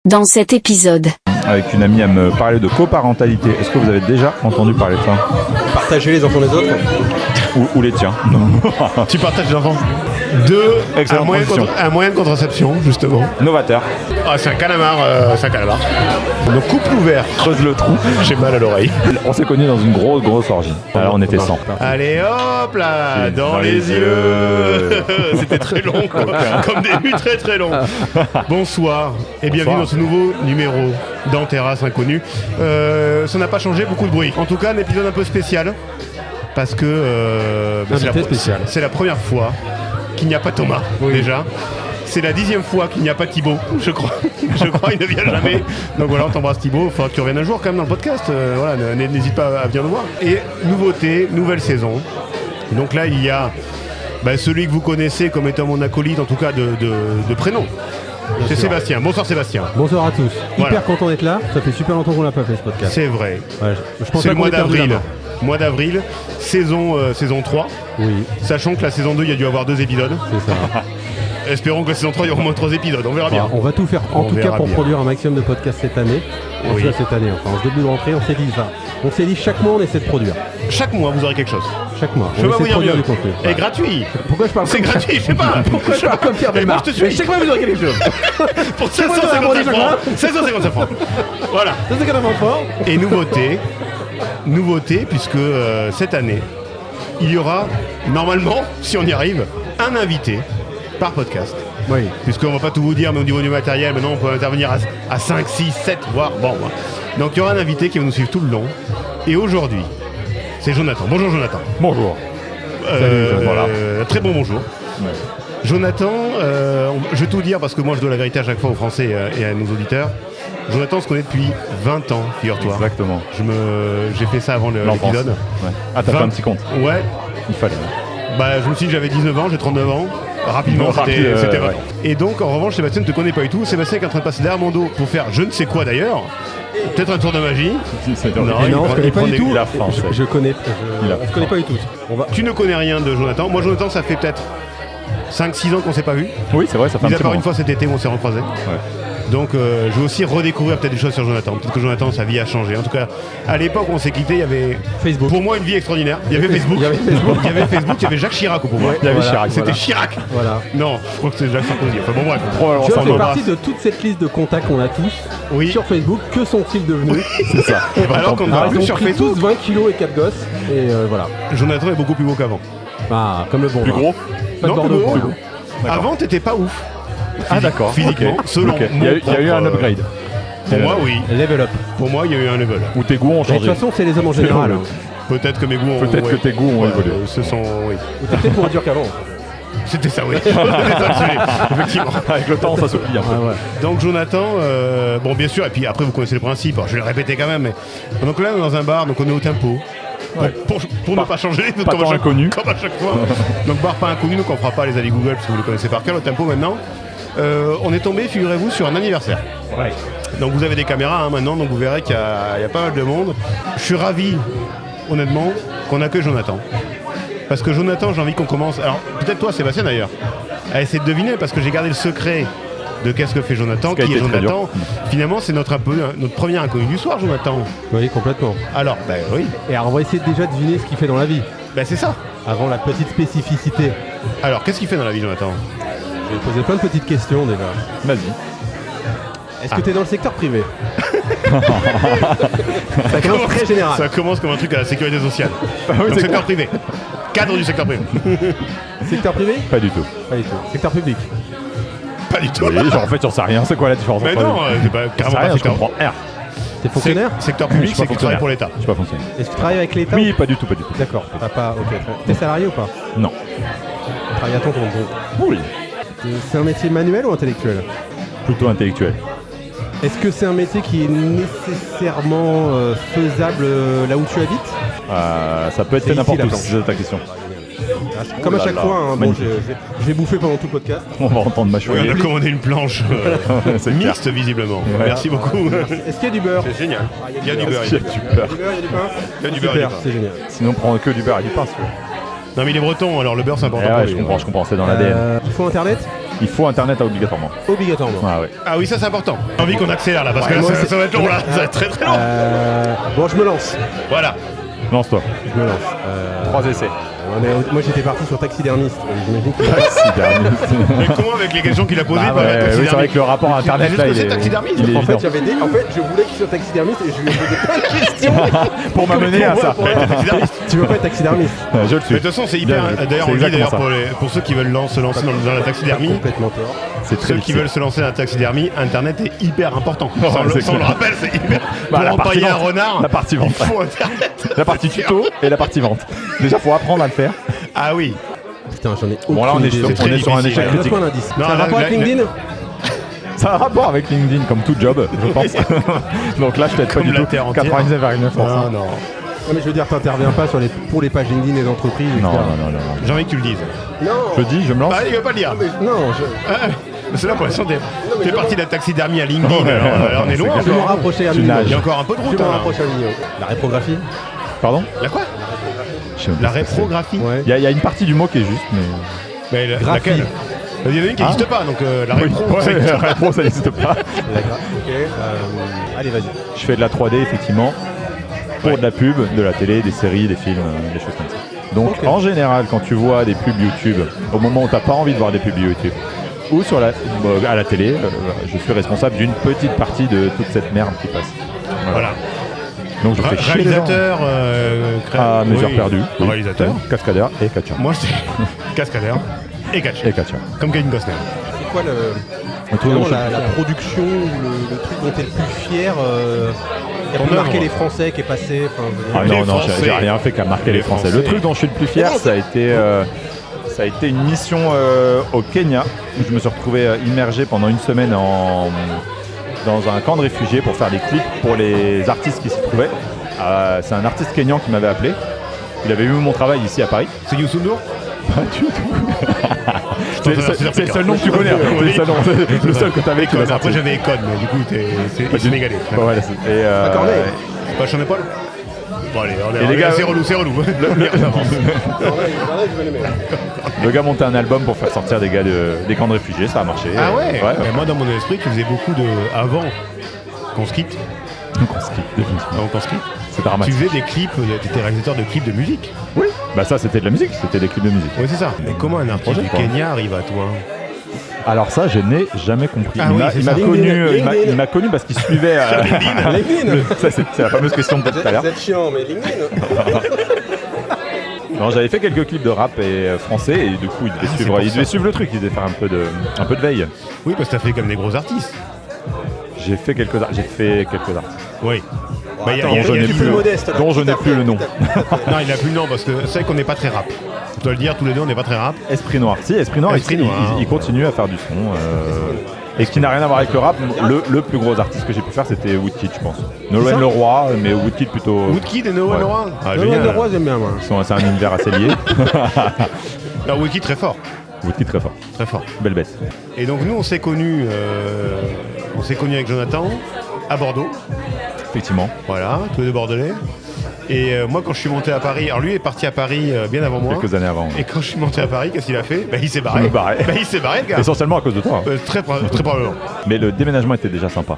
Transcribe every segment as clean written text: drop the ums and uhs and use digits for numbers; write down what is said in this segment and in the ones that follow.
Dans cet épisode, avec une amie à me parler de coparentalité. Est-ce que vous avez déjà entendu parler de ça? Partager les enfants des autres. Ou les tiens. Tu partages les enfants. Un moyen de contraception, justement. Novateur. Ah, c'est un calamar. Donc couple ouvert. Creuse le trou. J'ai mal à l'oreille. On s'est connus dans une grosse orgie. Alors on était 100. Allez hop là, dans les yeux. C'était très long, quoi. Comme début très très long. Bonsoir et bienvenue dans ce nouveau numéro dans Terrasse Inconnue. Ça n'a pas changé, beaucoup de bruit. En tout cas, un épisode un peu spécial. Parce que c'est la première fois qu'il n'y a pas Thomas, déjà. C'est la 10e fois qu'il n'y a pas Thibaut, je crois. Il ne vient jamais. Donc voilà, on t'embrasse Thibaut. Il faudra que tu reviennes un jour quand même dans le podcast. N'hésite pas à venir nous voir. Et nouveauté, nouvelle saison. Donc là, il y a celui que vous connaissez comme étant mon acolyte, en tout cas de prénom. C'est Sébastien. Bonsoir Sébastien. Bonsoir à tous. Voilà. Hyper content d'être là. Ça fait super longtemps qu'on l'a pas fait ce podcast. C'est vrai. Ouais, je pense c'est pas le mois qu'on ait perdu la d'avril. main. Mois d'avril, saison 3. Oui, Sachant que la saison 2, il y a dû avoir 2 épisodes. c'est ça. Espérons que la saison 3, il y aura au moins 3 épisodes. On verra bien. Alors, on va tout faire en On tout cas verra pour bien. produire un maximum de podcasts cette année. Oui. Cette année, enfin en ce début de rentrée, on s'est dit chaque mois on essaie de produire. Chaque mois, vous aurez quelque chose. Chaque mois, Je on vais essaie vous de dire produire mieux. du contenu. Et Voilà. gratuit. Pourquoi je parle C'est comme gratuit, je sais pas. Pourquoi je parle comme Pierre Mais moi, Belmar? je te suis. Mais chaque mois vous aurez quelque chose. Pour mois, vous aurez un bon 555 francs. déjà, 555 francs. Voilà. Ça c'est carrément fort. Et nouveauté, puisque cette année, il y aura, normalement, si on y arrive, un invité par podcast. Oui. Puisqu'on va pas tout vous dire, mais au niveau du matériel, maintenant on peut intervenir à 5, 6, 7, voire bon. Donc il y aura un invité qui va nous suivre tout le long. Et aujourd'hui, c'est Jonathan. Bonjour Jonathan. Bonjour. Salut, voilà. Très bon bonjour. Ouais. Jonathan, je vais tout dire parce que moi je dois la vérité à chaque fois aux Français et à nos auditeurs. Jonathan, on se connaît depuis 20 ans, figure-toi. Exactement. J'ai fait ça avant L'enfance. l'épisode. Ouais. Ah, t'as fait un petit compte. Ouais. Il fallait. Je me suis dit que j'avais 19 ans, j'ai 39 ans. Rapidement, Non, c'était rapide, 20 ans. ouais. Et donc, en revanche, Sébastien ne te connaît pas du tout. Sébastien est en train de passer derrière mon dos pour faire je ne sais quoi d'ailleurs. Peut-être un tour de magie. C'est Non, Et non, je connais pas du tout. Il a faim, c'est. Je connais pas du tout. Tu ne connais rien de Jonathan. Moi, Jonathan, ça fait peut-être 5-6 ans qu'on ne s'est pas vu. Oui, c'est vrai, ça fait un Mis à petit part moment. une fois cet été où on s'est recroisés. Ouais. Donc je vais aussi redécouvrir peut-être des choses sur Jonathan. Peut-être que Jonathan, sa vie a changé. En tout cas, à l'époque où on s'est quitté, il y avait Facebook. pour moi une vie extraordinaire. Il y avait Facebook. Il y avait Facebook. Il y avait Jacques Chirac au pouvoir. Il y avait Voilà. Chirac. C'était Chirac. Voilà. Non, je crois que c'est Jacques Sarkozy. Enfin bon bref. Probablement, Je ça fais doit- partie de toute cette liste de contacts qu'on a tous Oui. sur Facebook. Que sont-ils devenus? C'est ça. Alors qu'on ne Ah, parle ils plus ont sur pris Facebook. tous 20 kilos et 4 gosses. Et voilà. Jonathan est beaucoup plus beau qu'avant. Bah, comme le bon Plus vin. gros. Pas de Non, Bordeaux. plus gros. Avant, t'étais pas ouf. Ah, d'accord. Physiquement, Ok. selon Ok. Il y a eu un mon propre, upgrade. Pour moi, oui. Level up. Pour moi, il y a eu un level. Où tes goûts ont Mais de changé. toute façon, c'est les hommes en général. hein. Peut-être que mes goûts ont Peut-être que tes goûts ont évolué. Ce sont, oui. Ou t'es peut-être moins dur qu'avant. C'était ça, oui. C'était ça, le sujet, effectivement. Avec le temps, ça se plie un peu. Ah ouais. Donc Jonathan, bon bien sûr, et puis après vous connaissez le principe, alors, je vais le répéter quand même, mais donc là on est dans un bar, donc on est au tempo. Ouais. Pour ne pas changer, pas tant inconnu. comme à chaque fois. Donc bar pas inconnu, donc on fera pas les avis Google parce que vous les connaissez par cœur, le tempo maintenant. On est tombé, figurez-vous, sur un anniversaire. Ouais. Donc vous avez des caméras maintenant, donc vous verrez qu'il y a pas mal de monde. Je suis ravi, honnêtement, qu'on accueille Jonathan. Parce que Jonathan, j'ai envie qu'on commence. Alors peut-être toi Sébastien d'ailleurs, à essayer de deviner, parce que j'ai gardé le secret de qu'est-ce que fait Jonathan, Ce qui a qui est été très Jonathan. Finalement c'est notre premier inconnu du soir, Jonathan. Oui, complètement. Alors, oui, Et alors, on va essayer déjà de deviner ce qu'il fait dans la vie. c'est ça. Avant la petite spécificité. Alors, qu'est-ce qu'il fait dans la vie, Jonathan? Je vais poser plein de petites questions déjà. Vas-y. Est-ce que t'es dans le secteur privé? Ça commence très général. Ça commence comme un truc à la sécurité sociale. Donc c'est secteur privé. Cadre du secteur privé. Secteur privé? Pas du tout. Pas du tout. Secteur public? Pas du tout. Oui, genre en fait, j'en sais rien. C'est quoi la différence Mais entre non, les deux? c'est pas J'en sais carrément rien, pas je secteur. comprends R. T'es fonctionnaire? Secteur Je public, suis pas c'est que tu travailles fonctionnaire. pour l'État. Je suis pas fonctionnaire. Est-ce que tu travailles avec l'État? Oui, pas du tout, pas du tout. D'accord. Ok. T'es salarié ou pas? Non. Tu travailles à ton compte. donc. Oui. C'est un métier manuel ou intellectuel? Plutôt intellectuel. Est-ce que c'est un métier qui est nécessairement faisable là où tu habites? Ça peut être C'est fait ici, n'importe la où, planche. si c'est ta question. Comme à là chaque là, fois, hein, bon, magnifique. j'ai bouffé pendant tout le podcast. On va entendre ma Oui, chouette. on a commandé une planche C'est mixte, visiblement. Ouais. Merci beaucoup. Est-ce qu'il y a du beurre? C'est génial. Il y a du beurre. Il y a du beurre. Il y a du beurre, il y a du pain? Il y a du beurre, il y a Super, du pain. c'est génial. Sinon, prends que du beurre et du pain, si tu veux. Non mais il est breton, alors le beurre c'est important. Eh pour ouais, lui. je comprends, c'est dans l'ADN. Il faut internet? Il faut internet obligatoirement. Obligatoirement. Ah ouais. Ah oui, ça c'est important. J'ai envie qu'on accélère là, parce que là, moi, ça va être long là, ça va être très très long. Bon, je me lance. Voilà. Lance-toi. Je me lance. 3 essais. Moi j'étais parti sur taxidermiste. J'imagine que Mais comment avec les questions qu'il a posées Bah par ouais, la oui, c'est vrai taxidermie? que le rapport à internet Juste là, que il c'est est. taxidermiste. il est en fait, évident. je voulais qu'il soit taxidermiste et je lui ai posé plein de questions. Pour m'amener à ça. Ouais, t'es taxidermiste. Tu veux pas être taxidermiste? Je le Mais de suis. toute façon, c'est Bien, hyper. D'ailleurs, c'est on le dit d'ailleurs exactement pour ceux qui veulent se lancer dans la taxidermie. Complètement tort. C'est très Ceux qui difficile. veulent se lancer dans la taxidermie, Internet est hyper important. Ouais, Sans c'est le clair. rappel, c'est hyper. Bah, la Pour partie empailler un vente. renard, La partie vente. il faut Internet. La partie tuto et la partie vente. Déjà, faut apprendre à le faire. Ah oui. Putain, j'en ai Bon, là, on est aucune sur, idée. très on est sur un difficile. échec critique. Donne-toi un indice. Non, Ça a un là, rapport avec là, LinkedIn? Ça a un rapport avec LinkedIn, comme tout job, je pense. Donc là, je t'aide pas Comme du la tout. terre entière. 99,9%. Non. Non, mais je veux dire, t'interviens pas pour les pages LinkedIn des entreprises, etc. Non. J'ai envie que tu le dises. Non. Je dis, je me lance. Ah, il veut pas le dire. Non, Ah, mais c'est là pour l'instant, t'es mais parti de la taxidermie à LinkedIn. Alors, on est loin. je vais m'en encore. rapprocher un Tu million. nages. Il y a encore un peu de Je route. vais m'en Hein, là. rapprocher un million. La réprographie? Pardon La quoi? Je sais même La pas ce que c'est. réprographie. Ouais. Il y a une partie du mot qui est juste, mais. Mais Graphie. laquelle? Il y en a une qui n'existe pas, donc la répro. Ouais, ça existe. la réponse, ça n'existe pas. Ok. Allez, vas-y. Je fais de la 3D, effectivement, pour de la pub, de la télé, des séries, des films, des choses comme ça. Donc, Ok. en général, quand tu vois des pubs YouTube, au moment où tu n'as pas envie de voir des pubs YouTube, ou à la télé, je suis responsable d'une petite partie de toute cette merde qui passe. Voilà. Donc, je fais chier les gens. Réalisateur, À mes heures perdues. oui. Réalisateur. Cascadeur et catcheur. Moi, c'est cascadeur et catch. Et catcheur. Comme Kevin Costner. C'est quoi Le truc dont je suis la production ou le truc dont t'es le plus fier qui a Ton marqué œuvre. les Français, qui est passé Ah Les non, Français. j'ai rien fait qu'à marquer les Français. Le truc dont je suis le plus fier, ça a été une mission au Kenya, où je me suis retrouvé immergé pendant une semaine dans un camp de réfugiés pour faire des clips pour les artistes qui s'y trouvaient. C'est un artiste kényan qui m'avait appelé. Il avait vu mon travail ici à Paris. C'est Youssou N'Dour? Pas du tout. C'est le seul nom que tu connais. C'est le seul nom, c'est le seul que tu avais qui m'a Après, sorti. j'avais Econ, mais du coup, c'est sénégalais. Ouais, voilà, c'est- et, Corneille. Pas Sean Paul? Bon, allez, Et les gars, c'est relou, c'est relou. Le gars montait un album pour faire sortir des gars des camps de réfugiés, ça a marché. Ah ouais, Ouais. Mais moi, dans mon esprit, tu faisais beaucoup de. Avant qu'on se quitte, Donc on se quitte, définitivement. avant qu'on se quitte, C'est tu dramatique. faisais des clips, tu étais réalisateur de clips de musique. Oui. Bah ça c'était de la musique, c'était des clips de musique. Oui, c'est ça. Mais comment un artiste Projet, du quoi. Kenya arrive à toi? Alors ça je n'ai jamais compris. Ah il oui, m'a c'est il m'a ça. connu, LinkedIn. il m'a connu parce qu'il suivait. LinkedIn. Ça c'est la fameuse question de tout à l'heure. Vous êtes chiant, mais LinkedIn. Non, j'avais fait quelques clips de rap et français et du coup il devait c'est suivre, pour il devait ça. suivre le truc, il devait faire un peu de veille. Oui, parce que t'as fait comme des gros artistes. J'ai fait quelques artistes. Oui. Bah, y a- Attends, y a- je y a n'ai du plus plus- modeste. dont je n'ai plus le nom. Non, il a plus le nom parce que c'est vrai qu'on n'est pas très rap. Je dois le dire, tous les deux, on n'est pas très rap. Esprit Noir. Si, Esprit Noir, Esprit il- Noir, il continue à faire du son. Et qui n'a rien à voir avec le rap. Le plus gros artiste que j'ai pu faire, c'était Woodkid, je pense. Nolwenn Leroy, mais Woodkid plutôt. Woodkid et Noah Ouais. Leroy. Ah, Nolwenn génial. Leroy, j'aime bien, moi. C'est un univers assez lié. Non, Woodkid très fort. Woodkid très fort. Très fort. Belle bête. Et donc nous, on s'est connus avec Jonathan à Bordeaux. Effectivement. Voilà, tous les deux bordelais. Et moi, quand je suis monté à Paris, alors lui est parti à Paris bien avant moi. Quelques années avant. Et quand je suis monté à Paris, qu'est-ce qu'il a fait? Bah, il s'est Je barré. me barrais. Bah, il s'est barré, le gars. Essentiellement à cause de toi. Très probablement. Mais le déménagement était déjà sympa.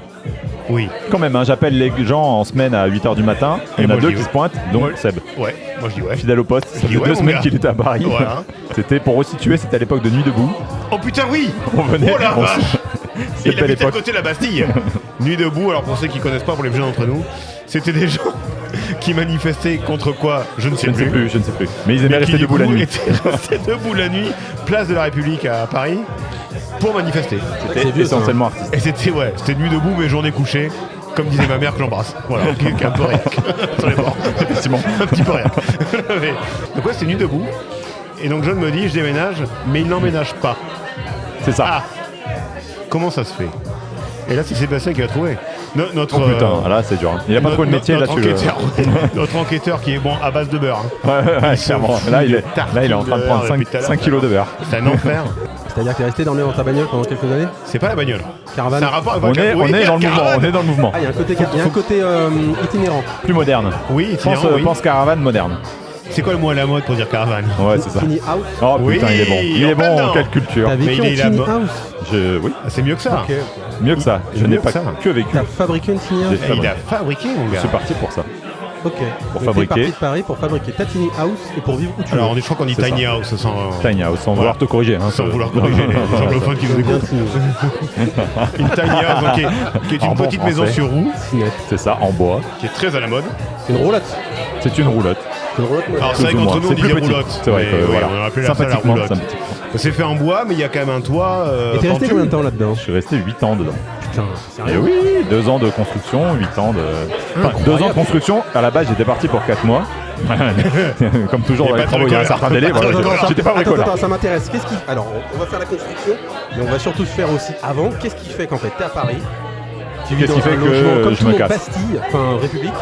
Oui. Quand même, hein, j'appelle les gens en semaine à 8h du matin. Il y en moi, a je deux dis qui ouais. se pointent, dont Ouais. Seb. Ouais, moi je dis ouais. Fidèle au poste. Ça dis fait ouais, 2 mon semaines gars. qu'il était à Paris. Voilà. C'était pour resituer, c'était à l'époque de Nuit debout. Oh putain, oui. On venait. Oh la on vache. C'était Il belle habitait à époque. côté de la Bastille. Nuit debout, alors pour ceux qui connaissent pas, pour les jeunes d'entre nous, c'était des gens qui manifestaient contre quoi, je ne sais Je ne sais plus. plus. Mais ils aimaient Mais qui, rester du debout coup, la nuit. étaient restés debout la nuit, place de la République à Paris, pour manifester. C'était vieux, ça, essentiellement artistique. Et c'était nuit debout, mais journée couchée, comme disait ma mère que j'embrasse. Voilà, qui est un peu réac sur les bords. Effectivement. Un petit peu réac. Mais- donc ouais, c'était nuit debout. Et donc John me dit, je déménage, mais il n'emménage pas. C'est ça. Ah, comment ça se fait? Et là, c'est Sébastien qui a trouvé. Notre, Oh putain, là c'est dur. hein. Il a pas trop le métier là notre tu le. enquêteur, notre enquêteur qui est bon à base de beurre. Hein. Ouais, se clairement. fout Là de il est en train de prendre tartine de beurre 5 kilos de beurre. C'est un enfer. C'est-à-dire que t'es resté dormir dans ta bagnole pendant quelques années? C'est pas la bagnole. Caravane. C'est un rapport avec On est dans le mouvement. On est dans le mouvement. Ah, il y a un côté itinérant. Plus moderne. Oui, itinérant, oui. Pense caravane moderne. C'est quoi le mot à la mode pour dire caravane? Ouais, c'est ça. Tiny House. Oh Oui, putain, il est bon. Il est en plein bon, dedans. quelle culture. T'as vécu il est en Tiny là-bas. House. Oui, Ah, c'est mieux que ça. Ok. mieux que ça. Je mieux n'ai que pas ça. que vécu. T'as fabriqué une Tiny House. J'ai Et il a fabriqué, mon Je gars. suis parti pour ça. Ok. Pour Donc, fabriquer. T'es parti de Paris pour fabriquer ta Tiny House et pour vivre où tu Alors, veux. je crois qu'on dit C'est tiny house sans, Tiny House, sans Voilà. vouloir te corriger. Hein, sans ça- vouloir corriger les anglophones qui nous Bien écoutent. signé. Une tiny house, donc, qui est En une bon petite maison français. sur roue, Net. C'est ça, en bois. qui est très à la mode. C'est une roulotte. C'est une roulotte. C'est une roulotte. Alors, c'est vrai Plus ou qu'entre moins. nous, on C'est disait plus petit. roulotte. C'est vrai mais que oui, voilà. on appelait ça la Sympathiquement, roulotte. sympathiquement. C'est fait en bois, mais il y a quand même un toit. Et t'es resté pentu. combien de temps là-dedans? Je suis resté 8 ans dedans. Putain, c'est Et oui, 2 ans de construction, 8 ans de. Enfin, 2 ans de construction. À la base, j'étais parti pour 4 mois. Comme toujours Et dans les pas travaux, il y a un bricoleur. certain délai. Voilà, j'étais pas bricoleur. Attends, ça m'intéresse. Alors, on va faire la construction, mais on va surtout se faire aussi avant. Qu'est-ce qui fait qu'en fait, t'es à Paris, tu vis Qu'est-ce dans qui fait un que logement comme je tout me le monde, casse Bastille, enfin République,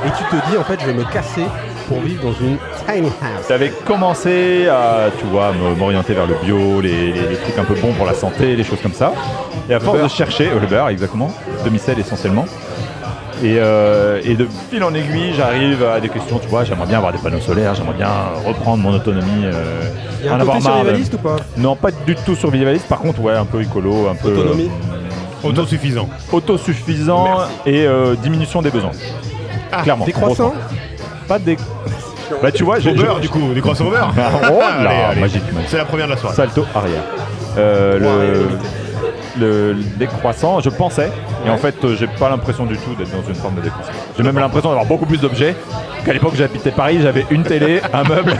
et tu te dis en fait, je vais me casser pour vivre dans une tiny house. J'avais commencé à, tu vois, m'orienter vers le bio, les trucs un peu bons pour la santé, les choses comme ça. Et à force de chercher, le beurre exactement, demi-sel essentiellement. Et de fil en aiguille, j'arrive à des questions, tu vois, j'aimerais bien avoir des panneaux solaires, j'aimerais bien reprendre mon autonomie, Il y a un en avoir côté marre. survivaliste ou pas? Non, pas du tout survivaliste, par contre, ouais, un peu écolo, un peu Autonomie. Autosuffisant. autosuffisant et diminution des besoins. Clairement. Décroissant? Pas des. Bah, tu vois, Au beurre, du coup, des croissants au beurre. Oh là, Allez. magique. C'est la première de la soirée. Salto arrière. Les croissants, je pensais, et en fait, j'ai pas l'impression du tout d'être dans une forme de décroissant. J'ai même l'impression d'avoir beaucoup plus d'objets qu'à l'époque j'habitais Paris, j'avais une télé, un meuble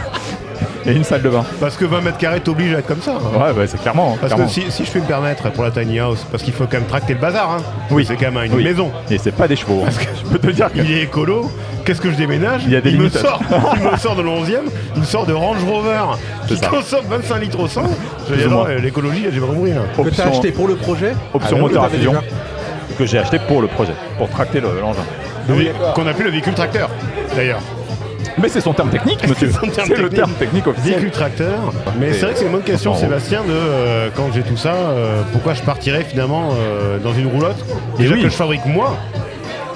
et une salle de bain. Parce que 20 mètres carrés t'oblige à être comme ça. hein. Ouais, bah, c'est clairement. Parce clairement. que si je puis me permettre pour la tiny house, parce qu'il faut quand même tracter le bazar, hein. Oui. C'est quand même une Oui. maison. Et c'est pas des chevaux. Hein. Je peux te dire que. Il est écolo, qu'est-ce que je déménage? Il y a des me limites. sort, il me sort de le 11e, il me sort de Range Rover qui C'est ça. consomme 25 litres au 100. Je Plus dis ou non, moins. l'écologie, j'ai pas compris là. Que t'as acheté pour le projet? Option Ah, moteur à t'avais fusion déjà. que j'ai acheté pour le projet, pour tracter l'engin. Qu'on appelle le véhicule tracteur, d'ailleurs. Mais c'est son terme technique, monsieur. son terme C'est le technique. terme technique officiel. Véhicule tracteur. Mais c'est vrai que c'est une bonne question, Enfin, Sébastien, de quand j'ai tout ça, pourquoi je partirais finalement dans une roulotte? Et Déjà oui. que je fabrique moi.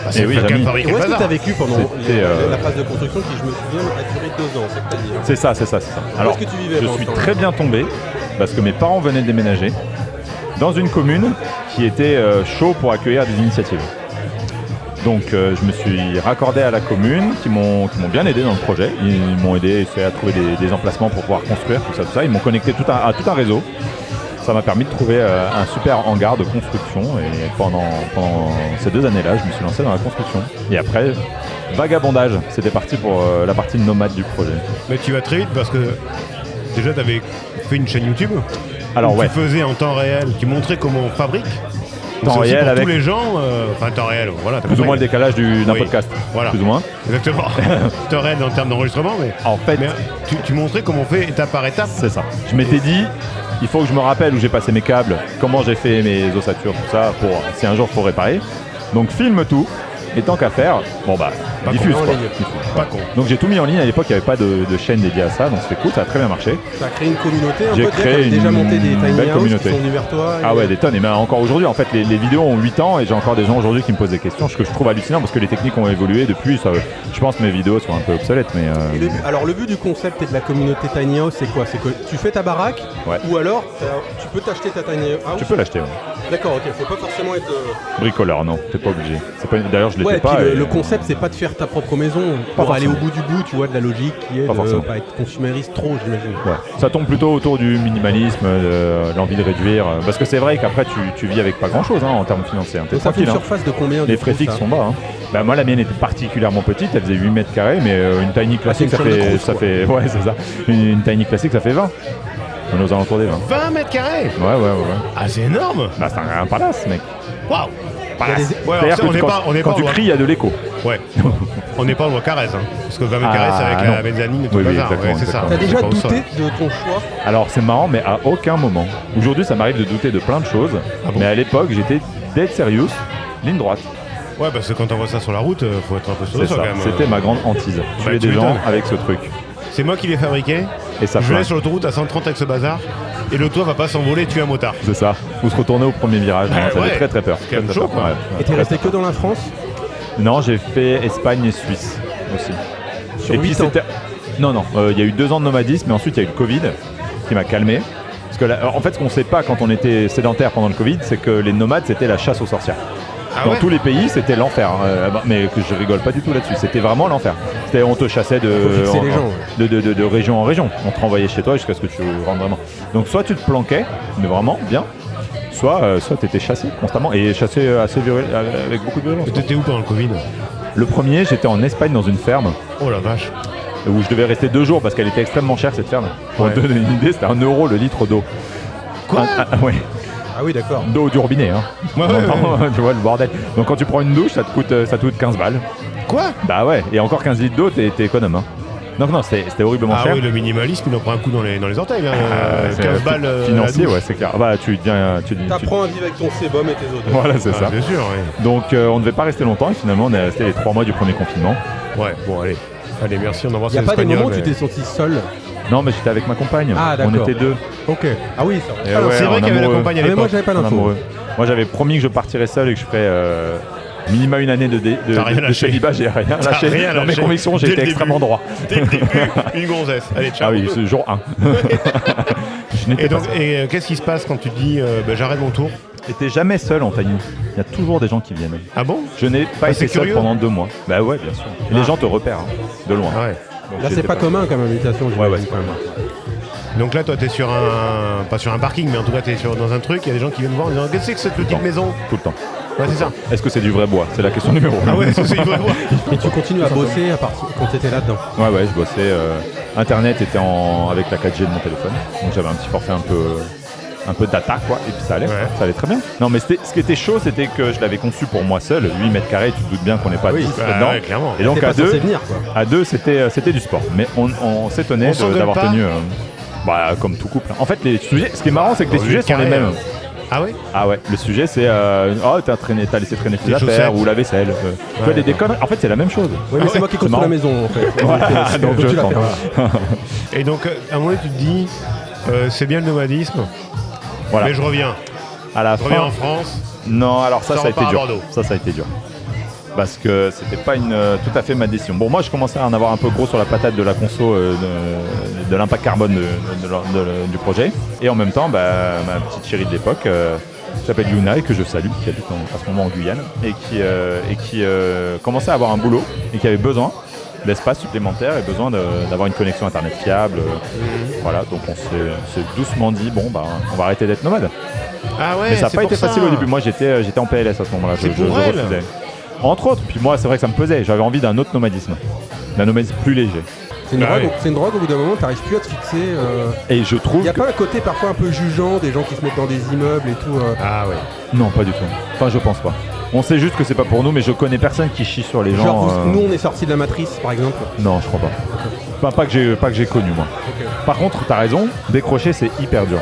Bah, c'est Et oui, quand même Jamy. fabriquer Et où le est-ce que bazar. t'as vécu pendant C'était, la phase de construction qui, je me souviens, a duré 2 ans, c'est ce que t'as dit, hein. C'est ça, c'est ça, c'est ça. Alors, est-ce que tu vivais je pendant suis ce temps-là très bien tombé parce que mes parents venaient de déménager dans une commune qui était chaud pour accueillir des initiatives. Donc, je me suis raccordé à la commune qui m'ont bien aidé dans le projet. Ils m'ont aidé à trouver des emplacements pour pouvoir construire tout ça. Ils m'ont connecté à tout un réseau. Ça m'a permis de trouver un super hangar de construction et pendant ces 2 années-là, je me suis lancé dans la construction. Et après, vagabondage, c'était parti pour la partie nomade du projet. Mais tu vas très vite parce que déjà tu avais fait une chaîne YouTube. Alors où ouais, tu faisais en temps réel, tu montrais comment on fabrique. Temps C'est aussi réel pour avec- tous les gens, enfin temps réel, voilà. t'as plus ou compris. moins le décalage d'un Oui. podcast. Voilà. Plus ou moins. Exactement. Temps réel en termes d'enregistrement, mais, En fait, mais tu montrais comment on fait étape par étape. c'est ça. Je m'étais dit, il faut que je me rappelle où j'ai passé mes câbles, comment j'ai fait mes ossatures, tout ça, pour si un jour il faut réparer. Donc filme tout, et tant qu'à faire, bon bah, Pas diffuse con, quoi. en ligne. Diffuse. Pas con. Donc j'ai tout mis en ligne, à l'époque il n'y avait pas de chaîne dédiée à ça, donc c'était cool, ça a très bien marché. T'as créé une communauté un J'ai peu, créé t'avais déjà une monté des tiny belle house communauté. qui sont venus vers toi. Ah ouais, des tonnes, et même encore aujourd'hui, en fait les vidéos ont 8 ans et j'ai encore des gens aujourd'hui qui me posent des questions, ce que je trouve hallucinant parce que les techniques ont évolué depuis, ça, je pense que mes vidéos sont un peu obsolètes, mais Et alors le but du concept et de la communauté tiny house, c'est quoi? C'est que tu fais ta baraque, Ouais. ou alors tu peux t'acheter ta tiny house. tu peux l'acheter, ouais. D'accord, ok, faut pas forcément être. Bricoleur, non, t'es pas obligé. D'ailleurs je l'étais Ouais, et puis pas. et- le concept, c'est pas de faire ta propre maison, Pas pour aller au forcément. bout du bout, tu vois, de la logique qui est Pas de forcément. pas être consumériste trop, j'imagine. Ouais. Ça tombe plutôt autour du minimalisme, de l'envie de réduire. Parce que c'est vrai qu'après tu vis avec pas grand chose en termes financiers. Hein. T'es Donc ça fait tranquille. une Hein. surface de combien Les du frais coup, fixes ça sont bas. Hein. Bah, moi la mienne était particulièrement petite, elle faisait 8 mètres carrés, mais une tiny classique c'est ça une chambre de fait. Crous, Ça quoi. fait ouais, c'est ça. Une tiny classique ça fait 20. On est aux alentours des 20. 20 mètres carrés. Ouais. Ah, c'est énorme. Bah, c'est un palace, mec. Waouh. Palace. des- Ouais, C'est-à-dire alors, que on n'est pas- on n'est quand pas tu au- cries, il y a de l'écho. Ouais. On n'est pas au Carrez, hein. Parce que 20 mètres carrés, c'est avec non. la mezzanine et tout Oui, le oui, bazar. exactement, Ouais, c'est ça. exactement. T'as C'est déjà pas au sol. douté de ton choix? Alors c'est marrant, mais à aucun moment. Aujourd'hui, ça m'arrive de douter de plein de choses, bon mais à l'époque, j'étais dead serious, ligne droite. Ouais, parce que quand on voit ça sur la route, faut être un peu sur le C'est sol ça. quand même. C'était ma grande hantise. Tuer tu des gens m'étonnes. avec ce truc. C'est moi qui l'ai fabriqué. Et ça Je flingue. l'ai sur l'autoroute à 130 avec ce bazar. Et le toit va pas s'envoler et tuer un motard. C'est ça. Ou se retourner au premier virage. Non, ça ouais. fait très très peur. C'est quand même Très, très chaud, peur. quoi. Ouais, Et t'es resté que dans la France? Non, j'ai fait Espagne et Suisse aussi. Sur et puis 8 ans. c'était. Non, il y a eu 2 ans de nomadisme, mais ensuite il y a eu le Covid qui m'a calmé. Parce que là, en fait, ce qu'on ne sait pas quand on était sédentaire pendant le Covid, c'est que les nomades, c'était la chasse aux sorcières. Dans tous les pays, c'était l'enfer. Mais que je rigole pas du tout là-dessus. C'était vraiment l'enfer. On te chassait de région en région. On te renvoyait chez toi jusqu'à ce que tu rentres vraiment. Donc soit tu te planquais, mais vraiment bien, soit tu étais chassé constamment. Et chassé avec beaucoup de violence. Et t'étais où pendant le Covid? Le premier, j'étais en Espagne dans une ferme. Oh la vache. Où je devais rester 2 jours parce qu'elle était extrêmement chère cette ferme. Pour te donner une idée, c'était 1 euro le litre d'eau. Quoi? Ouais. Ah oui, d'accord. D'eau du robinet, hein. Ouais. Tu vois le bordel. Donc quand tu prends une douche, ça te coûte 15 balles. Quoi? Bah ouais, et encore 15 litres d'eau, t'es économe, hein. Donc non, c'était horriblement cher. Ah oui, le minimalisme, il en prend un coup dans les orteils. Hein. 15 balles financier, la douche. ouais, c'est clair. Bah tu T'apprends à vivre avec ton sébum et tes odeurs. Voilà, c'est ça. Bien sûr, oui. Donc on ne devait pas rester longtemps et finalement on est resté les 3 mois du premier confinement. Ouais, bon allez. Allez, merci, on embrasse Il n'y a les pas des Espagnols. moments où tu t'es senti seul? Non, mais j'étais avec ma compagne. Ah, on d'accord. était 2. Ok. Ah oui, ça Et va. C'est vrai en qu'il y avait la amoureux. compagne à Ah, mais moi, l'époque. j'avais pas En l'info. amoureux. Moi j'avais promis que je partirais seul et que je ferais minima une année T'as rien de lâché. célibat, j'ai rien T'as lâché. rien Dans mes lâché. convictions, Dès j'ai le été début. extrêmement droit. Dès le début, une gonzesse. Allez, ciao. Ah oui, c'est jour 1. Je n'étais Et pas donc, qu'est-ce qui se passe quand tu te dis j'arrête mon tour? Et t'es jamais seul, Anthony. Il y a toujours des gens qui viennent. Ah bon? Je n'ai pas été c'est seul curieux. pendant 2 mois. Bah ouais, bien sûr. Et les gens te repèrent, hein, de loin. Ah ouais. Donc Là, c'est j'étais pas commun comme invitation. Ouais, j'imagine, c'est quand même. Donc là, toi, t'es sur un... Pas sur un parking, mais en tout cas, t'es dans un truc, il y a des gens qui viennent voir en disant qu'est-ce que c'est que cette petite maison? Tout le temps. Ouais, c'est ça. Est-ce que c'est du vrai bois? C'est la question numéro 1. Ah ouais, c'est une vraie voix. Et tu continues à bosser quand t'étais là-dedans? Ouais, je bossais. Internet était avec la 4G de mon téléphone. Donc j'avais un petit forfait un peu data, quoi. Et puis ça allait très bien. Non, mais ce qui était chaud, c'était que je l'avais conçu pour moi seul. 8 mètres carrés, tu te doutes bien qu'on n'est pas 10 dedans. Ouais, clairement. Et donc T'es à pas censé 2, venir, quoi. à 2 c'était du sport. Mais on s'étonnait On s'engueule d'avoir pas tenu. Comme tout couple. En fait, les sujets, ce qui est marrant, c'est que les sujets sont les mêmes. Ah ouais? Ah ouais, le sujet c'est t'as laissé traîner tes Les affaires chaussettes. ou la vaisselle. Tu vois, des conneries. En fait, c'est la même chose. Oui, mais c'est moi qui construis marrant. la maison, en fait. Voilà, donc tu je la tente. fais. Et donc, à un moment, tu te dis c'est bien le nomadisme, Voilà. mais je reviens. À la Je reviens fin. en France. Non, alors ça a repart été à dur. Bordeaux. Ça a été dur. Parce que c'était pas tout à fait ma décision. Bon, moi je commençais à en avoir un peu gros sur la patate de la conso, de l'impact carbone du projet. Et en même temps, ma petite chérie de l'époque, qui s'appelle Yuna et que je salue, qui habite à ce moment en Guyane, et qui commençait à avoir un boulot et qui avait besoin d'espace supplémentaire et besoin d'avoir une connexion internet fiable. Voilà, donc on s'est doucement dit, on va arrêter d'être nomade. Ah ouais, Mais ça n'a c'est pas pour été facile ça. au début. Moi j'étais en PLS à ce moment-là. C'est pour elle. refusais. Entre autres, puis moi c'est vrai que ça me pesait. J'avais envie d'un autre nomadisme. D'un nomadisme plus léger. C'est une, Ah drogue, ouais. c'est une drogue, au bout d'un moment, t'arrives plus à te fixer. Et je Il trouve n'y a que... pas un côté parfois un peu jugeant, des gens qui se mettent dans des immeubles et tout. Ah ouais. Non, pas du tout. Enfin, je pense pas. On sait juste que c'est pas pour nous, mais je connais personne qui chie sur les gens. Genre, nous, on est sortis de la matrice, par exemple. Non, je crois pas. Enfin, pas que j'ai connu, moi. Ok. Par contre, t'as raison, décrocher, c'est hyper dur.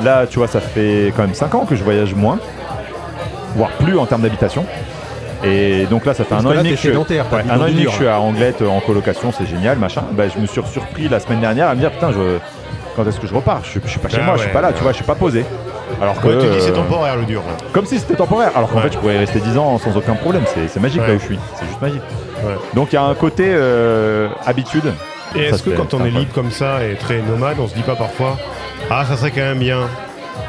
Là, tu vois, ça fait quand même 5 ans que je voyage moins, voire plus en termes d'habitation. Et donc là, ça fait Parce un que an et là, demi t'es que je suis sédentaire, t'as ouais, du un an boulot et demi dur, que je suis à Anglette en colocation, c'est génial, machin. Bah, je me suis surpris la semaine dernière à me dire putain, quand est-ce que je repars je suis pas chez Ah moi, je suis ouais, pas là, ouais. tu vois, je suis pas posé. Alors que Ouais, tu dis c'est temporaire le dur. Là. comme si c'était temporaire. Alors qu'en Ouais. fait, je pourrais y rester 10 ans sans aucun problème. C'est magique Ouais. là où je suis. C'est juste magique. Ouais. Donc il y a un côté habitude. Et Ça est-ce que se fait, quand on est incroyable. libre comme ça et très nomade, on se dit pas parfois ah ça serait quand même bien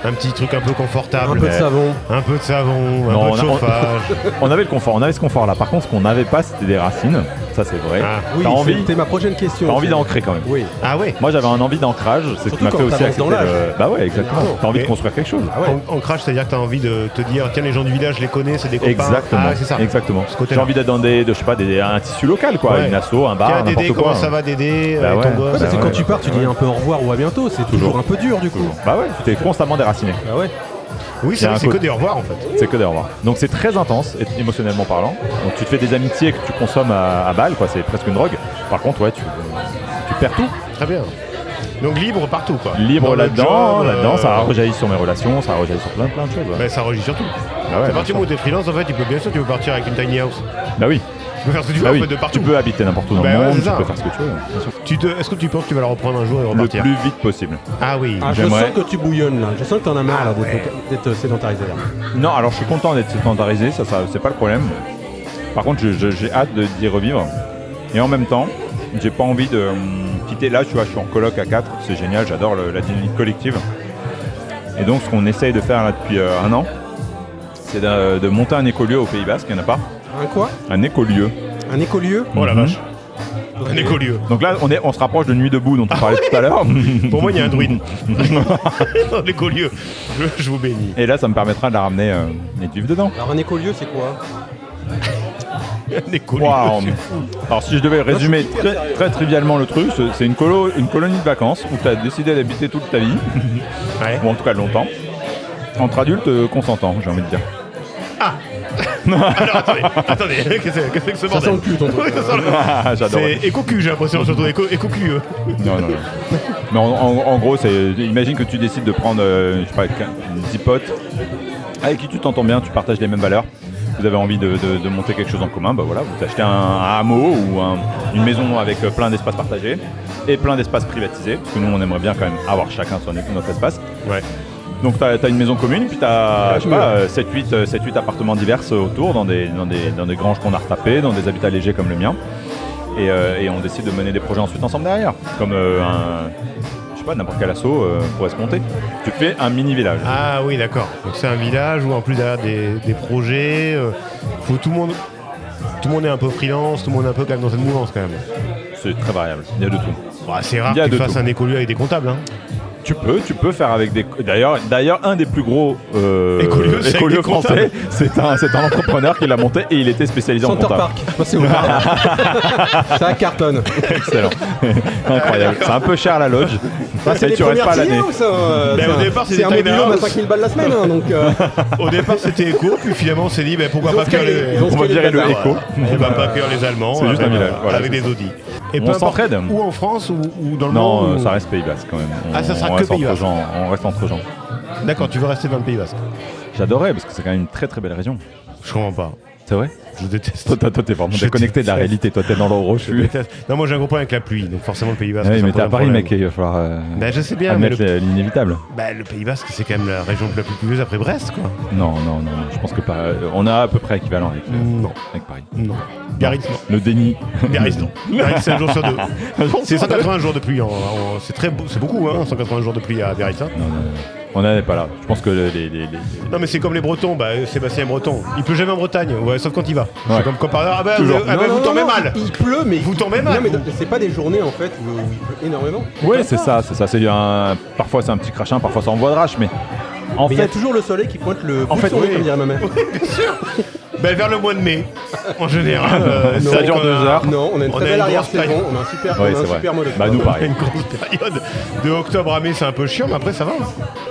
un petit truc un peu confortable, Un peu de savon. un peu de savon, Non, un peu on de a- chauffage. On avait le confort, ce confort-là. Par contre, ce qu'on n'avait pas, c'était des racines. Ça, c'est vrai. Ah. Oui, T'as envie, c'était ma prochaine question. t'as envie c'est- d'ancrer quand même. Oui. Ah ouais. Moi, j'avais un envie d'ancrage. C'est ce qui Surtout m'a quand fait aussi t'avances dans accepter l'âge. le... Bah ouais, exactement. Évidemment. T'as envie de Et- construire quelque chose. Ah ouais. Ancrage, c'est-à-dire que tu as envie de te dire tiens les gens du village je les connais, c'est des copains. Exactement. Ah, c'est ça. Exactement. Ce côté-là. J'ai envie d'être dans un tissu local, quoi. Ouais. Une asso, un Tiens bar, Dédé, n'importe comment quoi. ça va Dédé Bah ton ouais. gosse Ouais, parce que ouais, quand ouais. tu pars, tu dis un peu au revoir ou à bientôt. C'est toujours un peu dur, du coup. Bah ouais, t'es constamment déraciné. Bah ouais. Oui, Il y c'est a vrai, un c'est que côté- des au revoir en fait. C'est que des au revoir. Donc c'est très intense, émotionnellement parlant. Donc tu te fais des amitiés que tu consommes à balle, quoi. C'est presque une drogue. Par contre, ouais, tu perds tout. Très bien. Donc libre partout quoi. Libre Dans le là-dedans, job, ça a rejailli sur mes relations, ça a rejailli sur plein de choses. Ouais. bah, ça régit surtout. Bah ouais, à partir du moment où t'es freelance en fait, tu peux bien sûr tu peux partir avec une tiny house. Bah oui. Tu peux faire ce que tu veux Bah en oui. fait de partout. Tu peux habiter n'importe où dans Bah le ouais, monde, c'est tu ça. peux faire ce que tu veux. Bien sûr. Est-ce que tu penses que tu vas la reprendre un jour et Le repartir plus vite possible. Ah oui. Ah, je J'aimerais- sens que tu bouillonnes là. Je sens que t'en as marre là, d'être sédentarisé là. Non, alors je suis content d'être sédentarisé, ça c'est pas le problème. Par contre, j'ai hâte d'y revivre. Et en même temps, j'ai pas envie de quitter. Là, tu vois, je suis en coloc à 4, c'est génial, j'adore la dynamique collective. Et donc, ce qu'on essaye de faire là depuis un an, c'est de monter un écolieu au Pays Basque, il n'y en a pas. Un quoi? Un écolieu. Un écolieu? Oh la vache. Un écolieu. Donc là, on se rapproche de Nuit debout dont on parlait tout à l'heure. Pour moi, il y a un druide. Dans l'écolieu. Je vous bénis. Et là, ça me permettra de la ramener et de vivre dedans. Alors un écolieu, c'est quoi? Un écolieu. Wow. C'est fou. Alors si je devais résumer très trivialement le truc, c'est une colonie de vacances où tu as décidé d'habiter toute ta vie, Ouais. ou en tout cas longtemps, entre adultes consentants, j'ai envie de dire. Alors attendez, qu'est-ce que ce Ça sent bordel? le cul, ton truc. Oui, ça sent le cul. J'adore. C'est éco-cul, j'ai l'impression, surtout éco-cul. Non. Mais en gros, imagine que tu décides de prendre, je sais pas, 10 potes avec qui tu t'entends bien, tu partages les mêmes valeurs. Vous avez envie de monter quelque chose en commun, bah voilà, vous achetez un hameau ou une maison avec plein d'espaces partagés et plein d'espaces privatisés, parce que nous on aimerait bien quand même avoir chacun notre espace. Ouais. Donc tu as une maison commune, puis tu as 7-8 appartements divers autour, dans des granges qu'on a retapées, dans des habitats légers comme le mien. Et on décide de mener des projets ensuite ensemble derrière, comme n'importe quel assaut pourrait se monter. Tu fais un mini village. Ah oui, d'accord. Donc c'est un village où en plus derrière des projets, faut tout le monde est un peu freelance, tout le monde est un peu quand même dans cette mouvance quand même. C'est très variable, il y a de tout. Bah, c'est rare Il y a que tu de fasses tout. un écolieu avec des comptables. Hein. Tu peux faire avec des... D'ailleurs, un des plus gros Écolieux, c'est avec écolieux des français, c'est un entrepreneur qui l'a monté et il était spécialisé en Center comptable. Park. Je sais pas si vous parlez. Ça cartonne. Excellent. Incroyable. C'est un peu cher la loge. C'est Et les tu restes premières pas à l'année. signaux, ça. Ben, au départ, c'est c'est des un tiny mobil-home à house. 5000 balles la semaine. Hein, donc, Au départ c'était éco, puis finalement on s'est dit pourquoi Ils ont pas faire scalé, les... ils ont On va virer le éco. On va pas cuire les Allemands C'est juste un avec, village, voilà, avec c'est des Audi. Et On peu importe s'entraide. où en France ou dans le Non, monde. ça reste Pays Basque quand même. Ah, ça sera on que reste Pays entre Basque. gens. On reste entre gens. D'accord, tu veux rester dans le Pays Basque. J'adorais parce que c'est quand même une très très belle région. Je comprends pas. C'est vrai? Je déteste. Toi, t'es vraiment Je déconnecté de la déteste. réalité. Toi, t'es dans le Je rochu. déteste. Non, moi j'ai un gros problème avec la pluie, donc forcément le Pays Basque. Oui, ça mais me t'es pose à un Paris, problème. mec, il va falloir Ben, je sais bien, mais admettre l'inévitable. le Pays Basque c'est quand même la région la plus pluvieuse après Brest, quoi. Non, je pense que pas. On a à peu près équivalent Non, avec Paris. non. Biarritz, non. Le déni. Biarritz, non. Biarritz, c'est un jour sur deux. C'est 180 jours de pluie. C'est beaucoup, hein, 180 jours de pluie à Biarritz. Hein. Non. On n'en est pas là. Je pense que les... Non, mais c'est comme les Bretons. Sébastien est breton. Il pleut jamais en Bretagne, ouais, sauf quand il va. Ouais. C'est comme par hasard. Toujours. Vous tombez mal. Il pleut, mais Vous tombez mal, Non, mais vous. c'est pas des journées en fait où il pleut énormément. Oui, c'est ça. Parfois c'est un petit crachin, parfois ça envoie de rage, mais en Mais il y a fait, toujours le soleil qui pointe le bout fait, de son nez, oui. comme dirait ma mère. Vers le mois de mai, en général. Non, ça dure 2 heures. Non, on a une très On a belle une arrière-saison, grosse on a un super, Ouais, on a un c'est vrai. super mode. Bah, nous, Il y a pareil. une grosse période de octobre à mai, c'est un peu chiant, mais après ça va.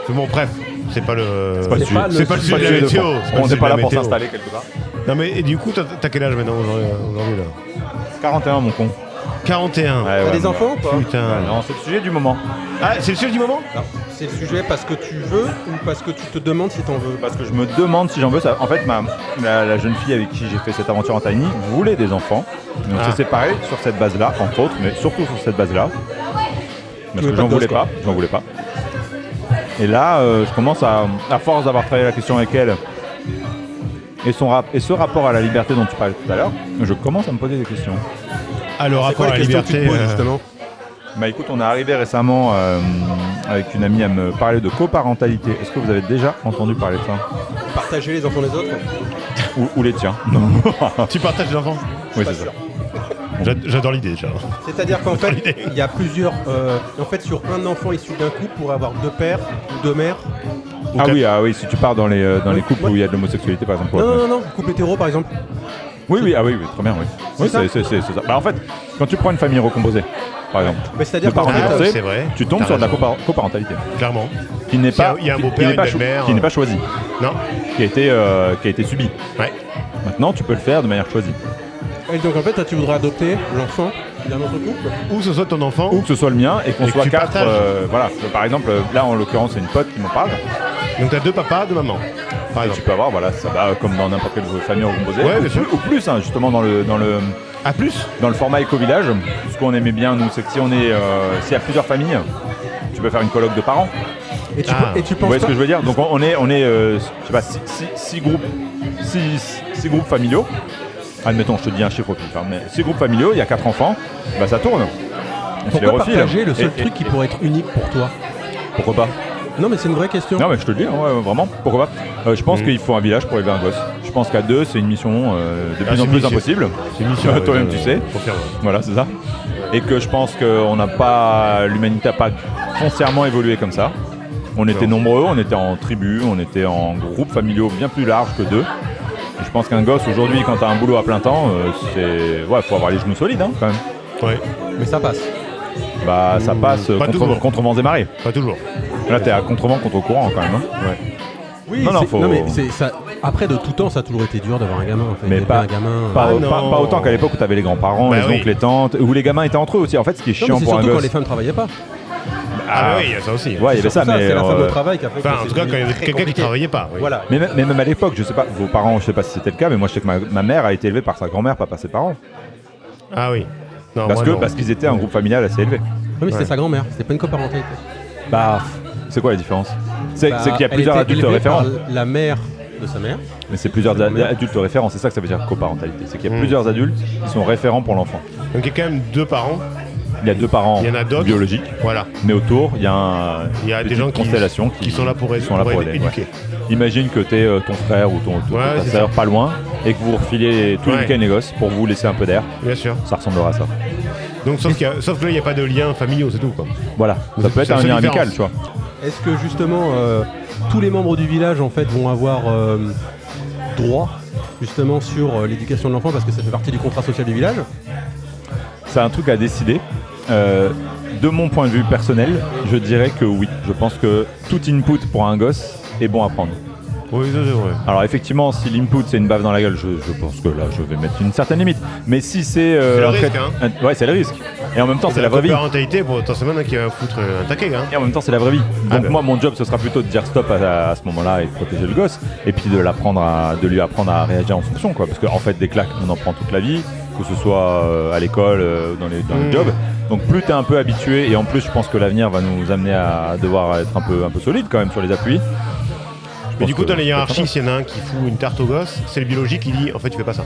Bon, bref, c'est pas le. c'est pas le sujet. C'est pas le sujet de la sujet de météo. fond. c'est On le n'est sujet pas de là la pour météo. s'installer quelque part. Non, mais et du coup, t'as quel âge maintenant aujourd'hui là 41, mon con. 41. Ouais, T'as ouais, des mais- enfants ou pas? Putain. Non, c'est le sujet du moment. Ah, c'est le sujet du moment? Non, c'est le sujet parce que tu veux ou parce que tu te demandes si t'en veux. Parce que je me demande si j'en veux. En fait, la jeune fille avec qui j'ai fait cette aventure en Tiny voulait des enfants. Donc on s'est séparés sur cette base-là, entre autres, mais surtout sur cette base-là. Parce veux que pas j'en de voulais gosse, pas. J'en voulais pas. Et là, je commence à force d'avoir travaillé la question avec elle et ce rapport à la liberté dont tu parlais tout à l'heure, je commence à me poser des questions. Alors, C'est quoi rapport à les la questions que tu liberté. te poses justement? Bah écoute, on est arrivé récemment avec une amie à me parler de coparentalité. Est-ce que vous avez déjà entendu parler de ça? Partager les enfants des autres? Ou les tiens? Tu partages les enfants? Oui, Pas c'est ça. sûr. J'adore l'idée déjà. C'est-à-dire qu'en fait, il y a plusieurs. En fait, sur un enfant issu d'un couple, pour avoir 2 pères ou 2 mères. Ah oui, si tu pars dans les couples où il y a de l'homosexualité par exemple. Non, couple hétéro par exemple. Oui, très bien, oui. Oui, ça c'est ça. Bah, en fait, quand tu prends une famille recomposée, par exemple, Mais c'est-à-dire de qu'en parents fait, divorcés, c'est vrai. tu tombes T'as sur de la raison. coparentalité, Clairement. qui n'est pas, Il y a un qui beau-père, n'est pas, une belle-mère. qui n'est pas choisie, Non. qui a été subie. Ouais. Maintenant, tu peux le faire de manière choisie. et donc en fait, toi, tu voudrais adopter l'enfant d'un autre couple. Ou ce soit ton enfant. Ou que ce soit le mien et qu'on Et que soit tu 4. partages. Voilà. Par exemple, là en l'occurrence, c'est une pote qui m'en parle. Donc t'as 2 papas, 2 mamans. Par Et exemple. tu peux avoir, voilà, ça va comme dans n'importe quelle famille recomposée. Ouais, ou, bien sûr. ou plus, hein, justement dans le À plus. dans le format éco-village. Ce qu'on aimait bien, nous, c'est que s'il y a plusieurs familles, tu peux faire une colloque de parents. Et tu, Ah. et tu Vous penses voyez ce pas. que je veux dire? Donc on est je sais pas, 6 groupes familiaux admettons, je te dis un chiffre au pif, mais 6 groupes familiaux, il y a 4 enfants, bah ça tourne. On se les Pourquoi refile. partager le seul truc qui pourrait être unique pour toi? Pourquoi pas? Non, mais c'est une vraie question. Non, mais je te le dis, ouais, vraiment, pourquoi pas? Je pense qu'il faut un village pour élever un gosse. Je pense qu'à 2, c'est une mission de plus en plus impossible. C'est une mission. Toi-même, tu sais. Voilà, c'est ça. Et que je pense que l'humanité n'a pas foncièrement évolué comme ça. On était nombreux, on était en tribu, on était en groupes familiaux bien plus larges que 2. Et je pense qu'un gosse aujourd'hui, quand tu as un boulot à plein temps, faut avoir les genoux solides quand même. Ouais. Mais ça passe. Bah ça passe contre vents et marées. Pas toujours. Là t'es à contre-vent, contre-courant quand même. Ouais. Oui, mais ça. Après, de tout temps, ça a toujours été dur d'avoir un gamin. En fait. Mais pas autant qu'à l'époque où t'avais les grands-parents, les oncles, les tantes, où les gamins étaient entre eux aussi. En fait, ce qui est chiant pour un gosse. Surtout quand les femmes travaillaient pas. Ah oui, il y a ça aussi. Ouais, il y avait ça, mais c'est la femme au travail qui a fait. Enfin, en tout cas, quand il y avait quelqu'un qui travaillait pas. Oui. Voilà. Mais même à l'époque, je sais pas, vos parents, je sais pas si c'était le cas, mais moi je sais que ma mère a été élevée par sa grand-mère, pas par ses parents. Ah oui. Non, Parce qu'ils étaient un groupe familial assez élevé. Oui, mais c'était sa grand-mère, c'était pas une coparentalité. Bah, c'est quoi la différence? C'est qu'il y a plusieurs adultes référents. Par la mère de sa mère. Mais c'est plusieurs adultes référents, c'est ça que ça veut dire coparentalité. C'est qu'il y a plusieurs adultes qui sont référents pour l'enfant. Donc il y a quand même 2 parents. Il y a 2 parents biologiques. Voilà. Mais autour, il y a des gens qui sont là pour éduquer. Ouais. Imagine que tu es ton frère ou ta sœur pas loin et que vous refilez tous les week-ends les gosses pour vous laisser un peu d'air. Bien sûr. Ça ressemblera à ça. Donc sauf que là, il n'y a pas de lien familiaux, c'est tout quoi. Voilà. Ça peut être un lien amical, tu vois. Est-ce que justement tous les membres du village en fait vont avoir droit justement sur l'éducation de l'enfant parce que ça fait partie du contrat social du village? C'est un truc à décider. De mon point de vue personnel, je dirais que oui. Je pense que tout input pour un gosse est bon à prendre. Oui, ça c'est vrai. Alors effectivement, si l'input c'est une baffe dans la gueule, je pense que là je vais mettre une certaine limite. Mais si c'est... c'est le risque, hein. Ouais, c'est le risque. Et en même temps, c'est la vraie vie. La parentalité, pour potentiellement qui va foutre un taquet, hein. Et en même temps, c'est la vraie vie. Donc moi, mon job, ce sera plutôt de dire stop à ce moment-là et de protéger le gosse. Et puis de lui apprendre à réagir en fonction, quoi. Parce qu'en fait, des claques, on en prend toute la vie, que ce soit à l'école, dans les jobs. Donc plus tu es un peu habitué, et en plus, je pense que l'avenir va nous amener à devoir être un peu solide quand même sur les appuis. Mais du coup, dans les hiérarchies, s'il y en a un qui fout une tarte au gosse, c'est le biologique qui dit en fait, tu fais pas ça.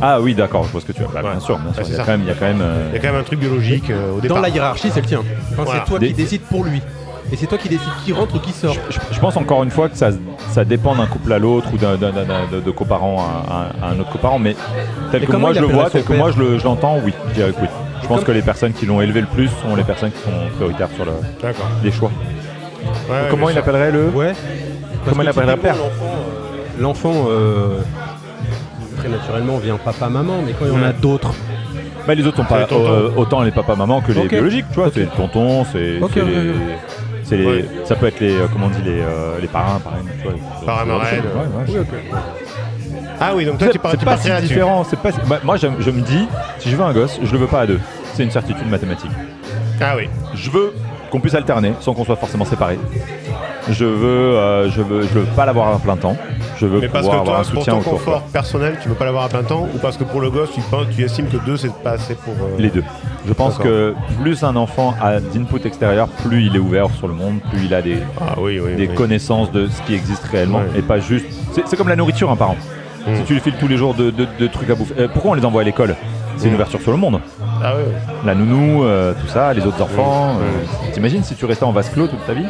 Ah oui, d'accord, je vois ce que tu veux. Bien sûr. Il y a quand même un truc biologique au départ. Dans la hiérarchie, c'est le tien. Enfin, Voilà. C'est toi qui décides pour lui. Et c'est toi qui décides qui rentre ou qui sort. Je pense encore une fois que ça dépend d'un couple à l'autre ou de coparent à un autre coparent, mais tel que moi je le vois, tel que moi je l'entends, oui, je dirais que oui. Je pense que les personnes qui l'ont élevé le plus sont les personnes qui sont prioritaires sur les choix. Ouais, comment il appellerait le... Ouais. Comment il appellerait père? L'enfant, très naturellement, vient papa-maman, mais quand il y en a d'autres... Bah, les autres sont pas autant les papas-mamans que les biologiques, tu vois. C'est le tonton, ça peut être les parrains, pareil. Parrain marraine. Ah oui, donc toi tu c'est pas si différent. Moi je me dis, si je veux un gosse, je le veux pas à 2. C'est une certitude mathématique. Ah oui. Je veux qu'on puisse alterner sans qu'on soit forcément séparés. Je veux pas l'avoir à plein temps. Je veux pouvoir avoir un soutien autour. Pour ton confort personnel, tu veux pas l'avoir à plein temps, ou parce que pour le gosse, tu estimes que 2 c'est pas assez pour... Les deux. Je pense que plus un enfant a d'input extérieur, plus il est ouvert sur le monde, plus il a des connaissances de ce qui existe réellement, et pas juste... C'est comme la nourriture, un parent. Si tu lui files tous les jours de trucs à bouffer... pourquoi on les envoie à l'école? C'est une ouverture sur le monde. Ah ouais. La nounou, tout ça, les autres enfants. T'imagines si tu restais en vase clos toute ta vie?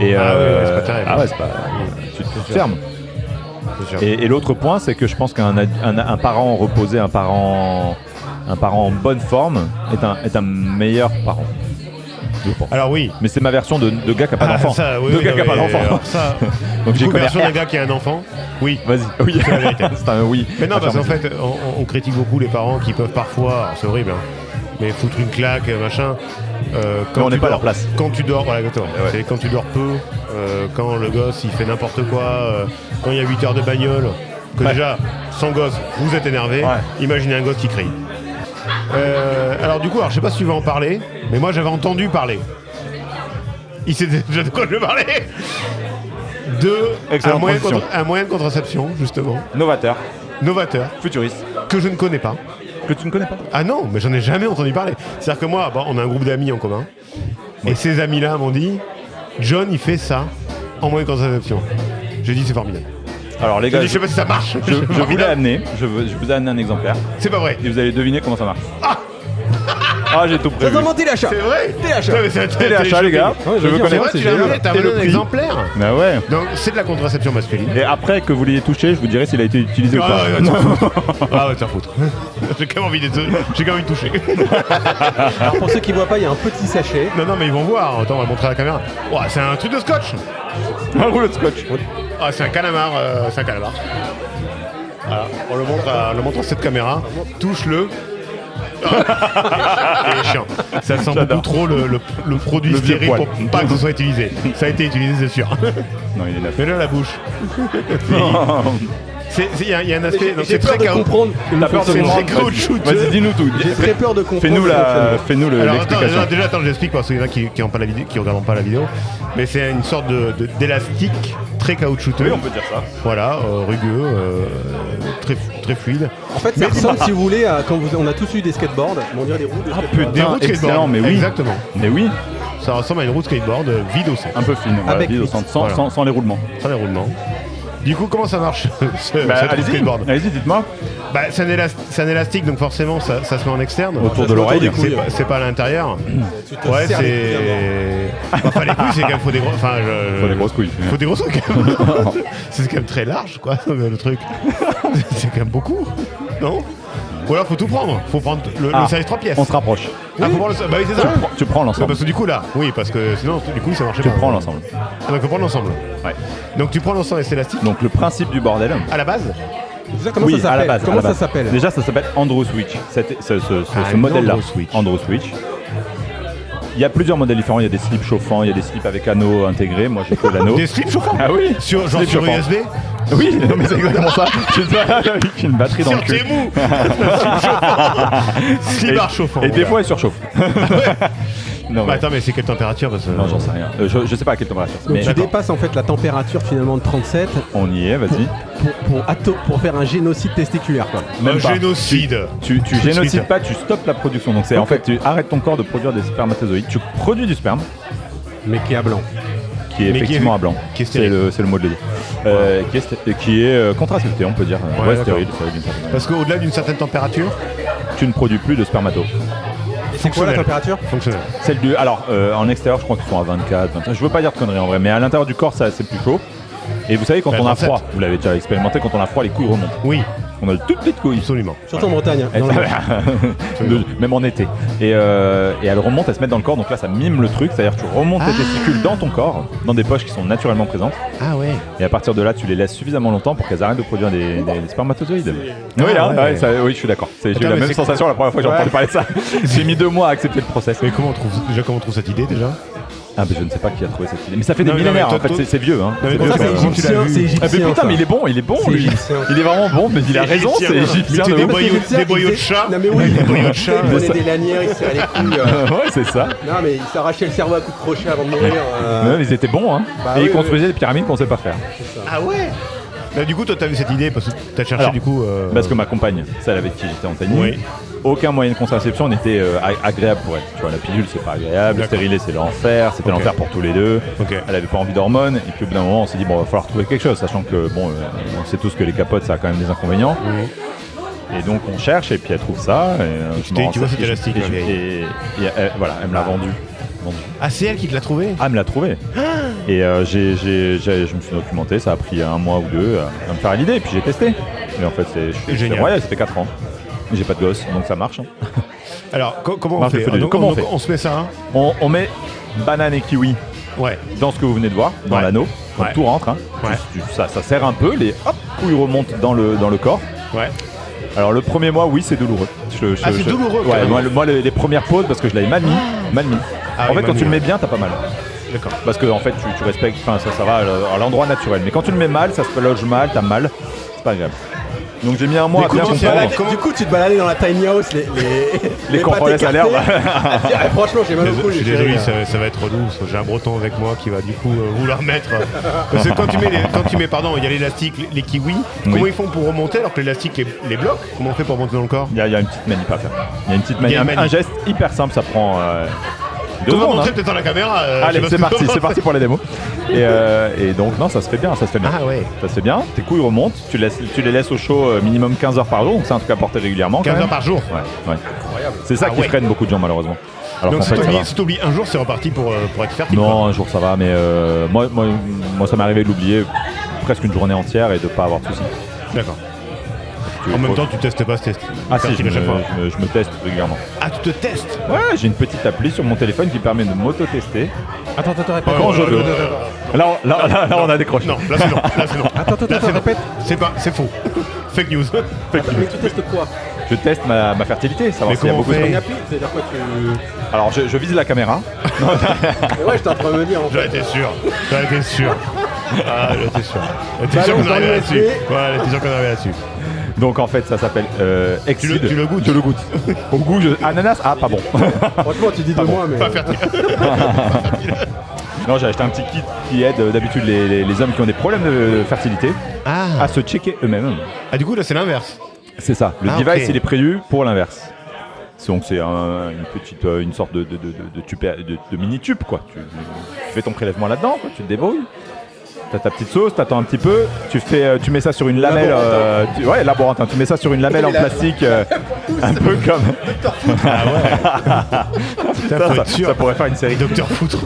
Et c'est pas terrible. Ah ouais, c'est pas... Tu te fermes. Et l'autre point, c'est que je pense qu'un parent reposé, un parent en bonne forme est un meilleur parent. Alors oui. Mais c'est ma version de gars qui n'a pas d'enfant. De gars qui n'a pas d'enfant. Donc j'ai version d'un gars qui a un enfant. Oui. Vas-y. Oui. C'est la vérité. C'est un oui. Mais non, parce qu'en fait, on critique beaucoup les parents qui peuvent parfois, c'est horrible, hein, mais foutre une claque, machin. Quand on n'est pas à leur place. Quand tu dors, voilà, exactement. Ouais. C'est quand tu dors peu, quand le gosse il fait n'importe quoi, quand il y a 8 heures de bagnole, que déjà, sans gosse, vous êtes énervé. Imaginez un gosse qui crie. Alors du coup, je sais pas si tu veux en parler, mais moi j'avais entendu parler. Il sait déjà de quoi je parlais. Un moyen de contraception, justement. Novateur. Futuriste. Que je ne connais pas. Que tu ne connais pas? Ah non, mais j'en ai jamais entendu parler. C'est-à-dire que moi, on a un groupe d'amis en commun. Et ces amis-là m'ont dit, John, il fait ça en moyen de contraception. J'ai dit, c'est formidable. Alors les gars, Je sais pas si ça marche. je vous l'ai amené, je vous ai amené un exemplaire C'est pas vrai. et vous allez deviner comment ça marche. Ah, j'ai tout prévu. Totalement téléachat. C'est vrai. Téléachat. Ouais, mais c'est un Téléachat les gars, Ouais, je veux c'est C'est connaître vrai, tu l'as amené, t'as et le amené un prix. exemplaire. Bah ouais. Donc c'est de la contraception masculine. Et après que vous l'ayez touché, je vous dirai s'il a été utilisé ou Ah pas. ouais, ah ouais, t'en foutre. J'ai quand même envie de toucher. Alors pour ceux qui voient pas, il y a un petit sachet. Non, mais ils vont voir. Attends, on va le montrer à la caméra. Ouah, c'est un truc de scotch. Un rouleau de scotch. Ah, c'est un calamar. Voilà, on le montre à cette caméra. Touche-le. Il est chiant. Ça sent beaucoup trop le produit Le vieux stérile poil. pour pas que ce soit utilisé. Ça a été utilisé, c'est sûr. Non, il est là. Mets-le à la bouche. Il y a un aspect. donc J'ai c'est peur très de comprendre. T'as peur de c'est comprendre. très caoutchouteux. Vas-y, dis-nous tout. J'ai très peur de comprendre. Fais-nous Alors attends, l'explication. déjà, attends, je l'explique parce qu'il y en a qui n'ont pas la vidéo, qui regardent pas la vidéo. Mais c'est une sorte d'élastique très caoutchouteux. Oui, on peut dire ça. Voilà, rugueux, très fluide. En fait, ça ressemble, si vous voulez, à quand on a tous eu des skateboards. On dirait des roues de skateboard. Des roues de excellent, skateboard. mais oui. Exactement. Mais oui, Ça ressemble à une roue de skateboard vide au centre, un peu fine, voilà, Avec vide au huit. centre, Voilà. sans les roulements. sans les roulements. Du coup, comment ça marche cette roue de Allez-y, skateboard allez-y, dites-moi. Bah, c'est un élastique, donc forcément ça se met en externe. Autour de l'oreille. C'est pas à l'intérieur. Tu te Ouais, serres les couilles c'est. Enfin, les couilles, c'est quand même. Faut des gros. Enfin, Faut des grosses couilles. Faut des grosses couilles quand même. C'est quand même très large, quoi, le truc. C'est quand même beaucoup, non? Ou alors faut tout prendre. Faut prendre le size 3 pièces. On se rapproche. Ah, faut prendre le. Bah oui, c'est ça. Tu prends l'ensemble. Parce que du coup, là, oui, parce que sinon, du coup, ça marchait Tu pas. prends l'ensemble. Ah, donc faut prendre l'ensemble. Ouais. Donc tu prends l'ensemble et c'est élastique. Donc le principe du bordel. À la base. Déjà, comment Oui, ça à la s'appelle base. Comment à la ça base. s'appelle Déjà, ça s'appelle Andro Switch. Ce Un modèle-là. Andro Switch. Andro Switch. Il y a plusieurs modèles différents. Il y a des slips chauffants, il y a des slips avec anneau intégré. Moi, j'ai que l'anneau. Des slips chauffants. Ah oui. Genre Slip sur chauffant. USB. Oui, non, mais c'est exactement ça. Tu te vois avec une batterie dans le Sur cul. Temu. Slip chauffant. Et des fois, il surchauffe. Non, Bah mais- attends, mais c'est quelle température parce que... non, j'en sais rien. Je sais pas à quelle température. Donc Mais tu dépasses en fait la température finalement de 37 on y est, vas-y. pour faire un génocide testiculaire quoi. Même Un pas. génocide. Tu Tout de génocides suite. pas, tu stoppes la production. Donc c'est en fait, tu arrêtes ton corps de produire des spermatozoïdes. Tu produis du sperme, Mais qui est à blanc. qui est Mais qui est- effectivement à blanc. qui est C'est stérile. le mot de le dire. Qui est contracepté, on peut dire. Ouais, Ouais, d'accord. stérile, ça, d'une certaine manière. Parce qu'au-delà d'une certaine température, Tu ne produis plus de spermato. Et c'est quoi la température fonctionnelle. Celle du. Alors, en extérieur, je crois qu'ils sont à 24, 25. Je veux pas dire de conneries en vrai, mais à l'intérieur du corps, ça, c'est plus chaud. Et vous savez, quand Bah, on a 37. froid, vous l'avez déjà expérimenté, quand on a froid, les couilles remontent. Oui, On a de toutes petites couilles. absolument. Surtout en Bretagne. hein, Et dans le- même en été. Et elles remontent, elles se mettent dans le corps, donc là ça mime le truc, c'est-à-dire que tu remontes tes testicules dans ton corps, dans des poches qui sont naturellement présentes, Ah ouais. et à partir de là tu les laisses suffisamment longtemps pour qu'elles arrêtent de produire des spermatozoïdes. Oui, là, ouais. ouais, oui, je suis d'accord. J'ai eu Attends, la mais même c'est sensation la première fois que j'ai entendu parler de ça. J'ai mis 2 mois à accepter le process. Mais comment on trouve cette idée déjà? Ah, mais je ne sais pas qui a trouvé cette idée. Mais ça fait des Non, mais millénaires, toi, en fait, toi- c'est vieux. Hein. Non, mais C'est pour vieux, ça, quand c'est même. égyptien. égyptien, c'est Ah, mais égyptien. putain, ça. mais il est bon, C'est lui. égyptien. Il est vraiment bon, mais il a raison, égyptien. c'est égyptien. Mais de des ouf. boyaux- Égyptien, des boyaux de il faisait- chat. Non mais oui, Des boyaux de chat. Il prenait des lanières, il se serrait les couilles. Ouais, c'est ça. Non mais il s'arrachait le cerveau à coups de crochet avant de mourir. Ouais, ils étaient bons, hein. Bah Et oui, ils construisaient des pyramides qu'on sait pas faire. Ah ouais. Là, du coup, toi, t'as vu cette idée parce que t'as cherché Alors, du coup. Parce que ma compagne, celle avec qui j'étais en famille, Oui. aucun moyen de contraception n'était agréable pour elle. Tu vois, la pilule, c'est pas agréable, le D'accord. stérilet, c'est l'enfer, c'était Ok. l'enfer pour tous les deux. Ok. Elle avait pas envie d'hormones, et puis au bout d'un moment, on s'est dit, bon, va falloir trouver quelque chose, sachant que, bon, on sait tous que les capotes, ça a quand même des inconvénients. Et donc, on cherche, et puis elle trouve ça. Et, tu vois cet élastique, la vieille. voilà, elle me l'a vendu. Ah, c'est elle qui te l'a trouvé. Ah, elle me l'a trouvé. Et je me suis documenté, ça a pris 1 mois ou 2 à me faire à l'idée, et puis j'ai testé. Et en fait, c'est Génial. royal, ça fait 4 ans. J'ai pas de gosse, donc ça marche. Hein. Alors, comment on Marche fait le feu du- Donc, comment on donc, fait on se met ça. Hein On met banane et kiwi Ouais. dans ce que vous venez de voir, dans Ouais. l'anneau. Donc Ouais. tout rentre. Hein. Ouais. Ça serre un peu, les couilles remontent dans le corps. Ouais. Alors le premier mois, oui, c'est douloureux. Ah, c'est douloureux, Ouais, carrément. moi, les premières pauses, parce que je l'avais mal mis. Ah En oui, fait, mal quand mis, tu le mets ouais. bien, t'as pas mal. D'accord. Parce que en fait, tu respectes, enfin ça va à l'endroit naturel. Mais quand tu le mets mal, ça se loge mal, t'as mal. C'est pas agréable. Donc j'ai mis 1 mois Mais à bien comment c'est comprendre. Comment- Du coup, tu te baladais dans la tiny house, Les pattes qu'on laisse à l'herbe. écartées. Ah, franchement, j'ai mal au cou. Je suis j'ai désolé, chéri, ça va être relou. parce que J'ai un breton avec moi qui va du coup vouloir mettre. Parce que quand tu mets, pardon, il y a l'élastique, les kiwis. Comment ils font pour remonter alors que l'élastique les bloque? Comment on fait pour remonter dans le corps? Il y a une petite manip à faire. Il y a une petite Il y a une manip. Un manip. geste hyper simple, ça prend 2 On va secondes. montrer hein. peut-être dans la caméra. Allez, c'est parti pour la démo. Et donc, non, ça se fait bien, ça se fait bien. Ah ouais. Ça se fait bien, tes couilles remontent, tu les laisses au chaud minimum 15 heures par jour, donc c'est un truc à porter régulièrement. 15 heures par jour. Ouais. C'est ça qui freine beaucoup de gens, malheureusement. Alors donc qu'en fait, ça va. si t'oublies un jour, c'est reparti pour être fertile. Non, un jour ça va, mais moi, ça m'est arrivé de l'oublier presque une journée entière et de pas avoir de soucis. D'accord. En même temps, tu testes pas ce test. Ah si, je à chaque fois. me teste régulièrement. Ah, tu te testes. Ouais, j'ai une petite appli sur mon téléphone qui permet de m'auto-tester. Attends, répète. Quand je veux. Là, on a décroché. Non, là c'est non. Là c'est non. Attends, répète. C'est faux. Fake news. Mais tu testes quoi? Je teste ma fertilité, savoir Mais s'il y a comment beaucoup de on fait trucs. Une appli? C'est-à-dire quoi tu... Alors je vise la caméra. Mais ouais, j'étais en train de me dire en J'en fait. étais sûr. Ah, j'étais sûr Bah qu'on non, arrivait dans là-dessus. l'USB. Voilà, j'étais sûr qu'on arrivait là-dessus. Donc en fait ça s'appelle Exceed. Tu le goûtes? Je le goûte. Au goût, ananas, ah pas bon. Franchement, tu dis de moi, mais... Pas fertile. Non, j'ai acheté un petit kit qui aide d'habitude les hommes qui ont des problèmes de fertilité à se checker eux-mêmes. Ah, du coup, là, c'est l'inverse. C'est ça. Le Ah, device, ok. il est prévu pour l'inverse. Donc c'est une sorte de mini-tube, quoi. Tu fais ton prélèvement là-dedans, quoi. Tu te débrouilles. T'as ta petite sauce, t'attends un petit peu, tu mets ça sur une lamelle, laborantin. Tu mets ça sur une lamelle en plastique, un peu comme. Putain, faut être sûr. Ça pourrait faire une série. Docteur Foutre.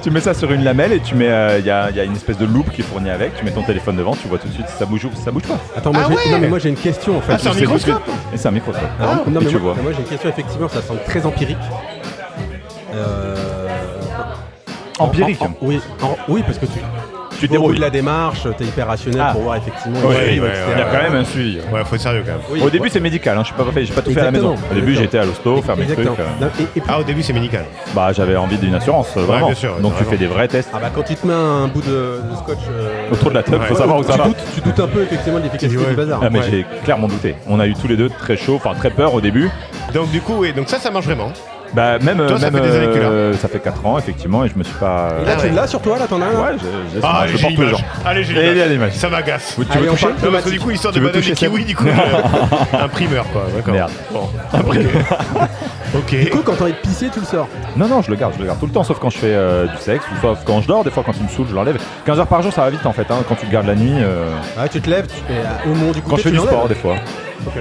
Tu mets ça sur une lamelle et tu mets, il y a une espèce de loupe qui est fournie avec. Tu mets ton téléphone devant, tu vois tout de suite si ça bouge ou si ça bouge pas. Attends, moi, non, mais moi j'ai une question en fait. Ah, c'est un C'est microscope. Et c'est un microscope. Non, Et mais tu moi, vois. moi, j'ai une question, effectivement, ça semble très empirique. Empirique. Oui, parce que tu Tu te vas au bout débrouilles. de la démarche, t'es hyper rationnel Ah. pour voir effectivement. Oui, les chiffres, ouais, etc. Il y a quand même un suivi. Ouais, faut être sérieux quand même. Oui, Au début, c'est médical. J'ai pas tout fait à la maison. Exactement. Au début, j'étais à l'hosto, faire mes trucs. Exactement. Non, et puis, Ah, au début, c'est médical. Bah, j'avais envie d'une assurance, vraiment. bien sûr, Donc, tu vraiment. fais des vrais tests. ah bah quand tu te mets un bout de scotch Autour de la table, faut Ouais. savoir où ça va. tu doutes un peu effectivement de l'efficacité Ouais. du bazar. Ah, mais Ouais. j'ai clairement douté. On a eu tous les deux très chaud, enfin très peur au début. Donc, du coup, oui, donc ça marche vraiment. Bah, même. Toi, ça fait des années que tu l'as. ça fait 4 ans, effectivement, et je me suis pas. Et là Ah tu ouais. l'as sur toi là, t'en as un là Ouais, Ah, je j'ai porte tous les l'image. jours. Allez, j'ai Et il y a l'image. l'image. Ça m'agace. Tu Allez, veux on toucher parle Non, parce que du coup, il sort Tu des veux bananes et toucher, kiwis, du coup, un primeur, quoi. D'accord. Merde. Bon. Ok. Du coup quand t'as envie de pisser tu le sors. Non, je le garde tout le temps, sauf quand je fais du sexe, ou sauf quand je dors. Des fois, quand il me saoule, je l'enlève. 15 heures par jour, ça va vite en fait. Quand tu le gardes la nuit. Ah tu te lèves, au moment du coup Quand je fais du sport, des fois. Ok.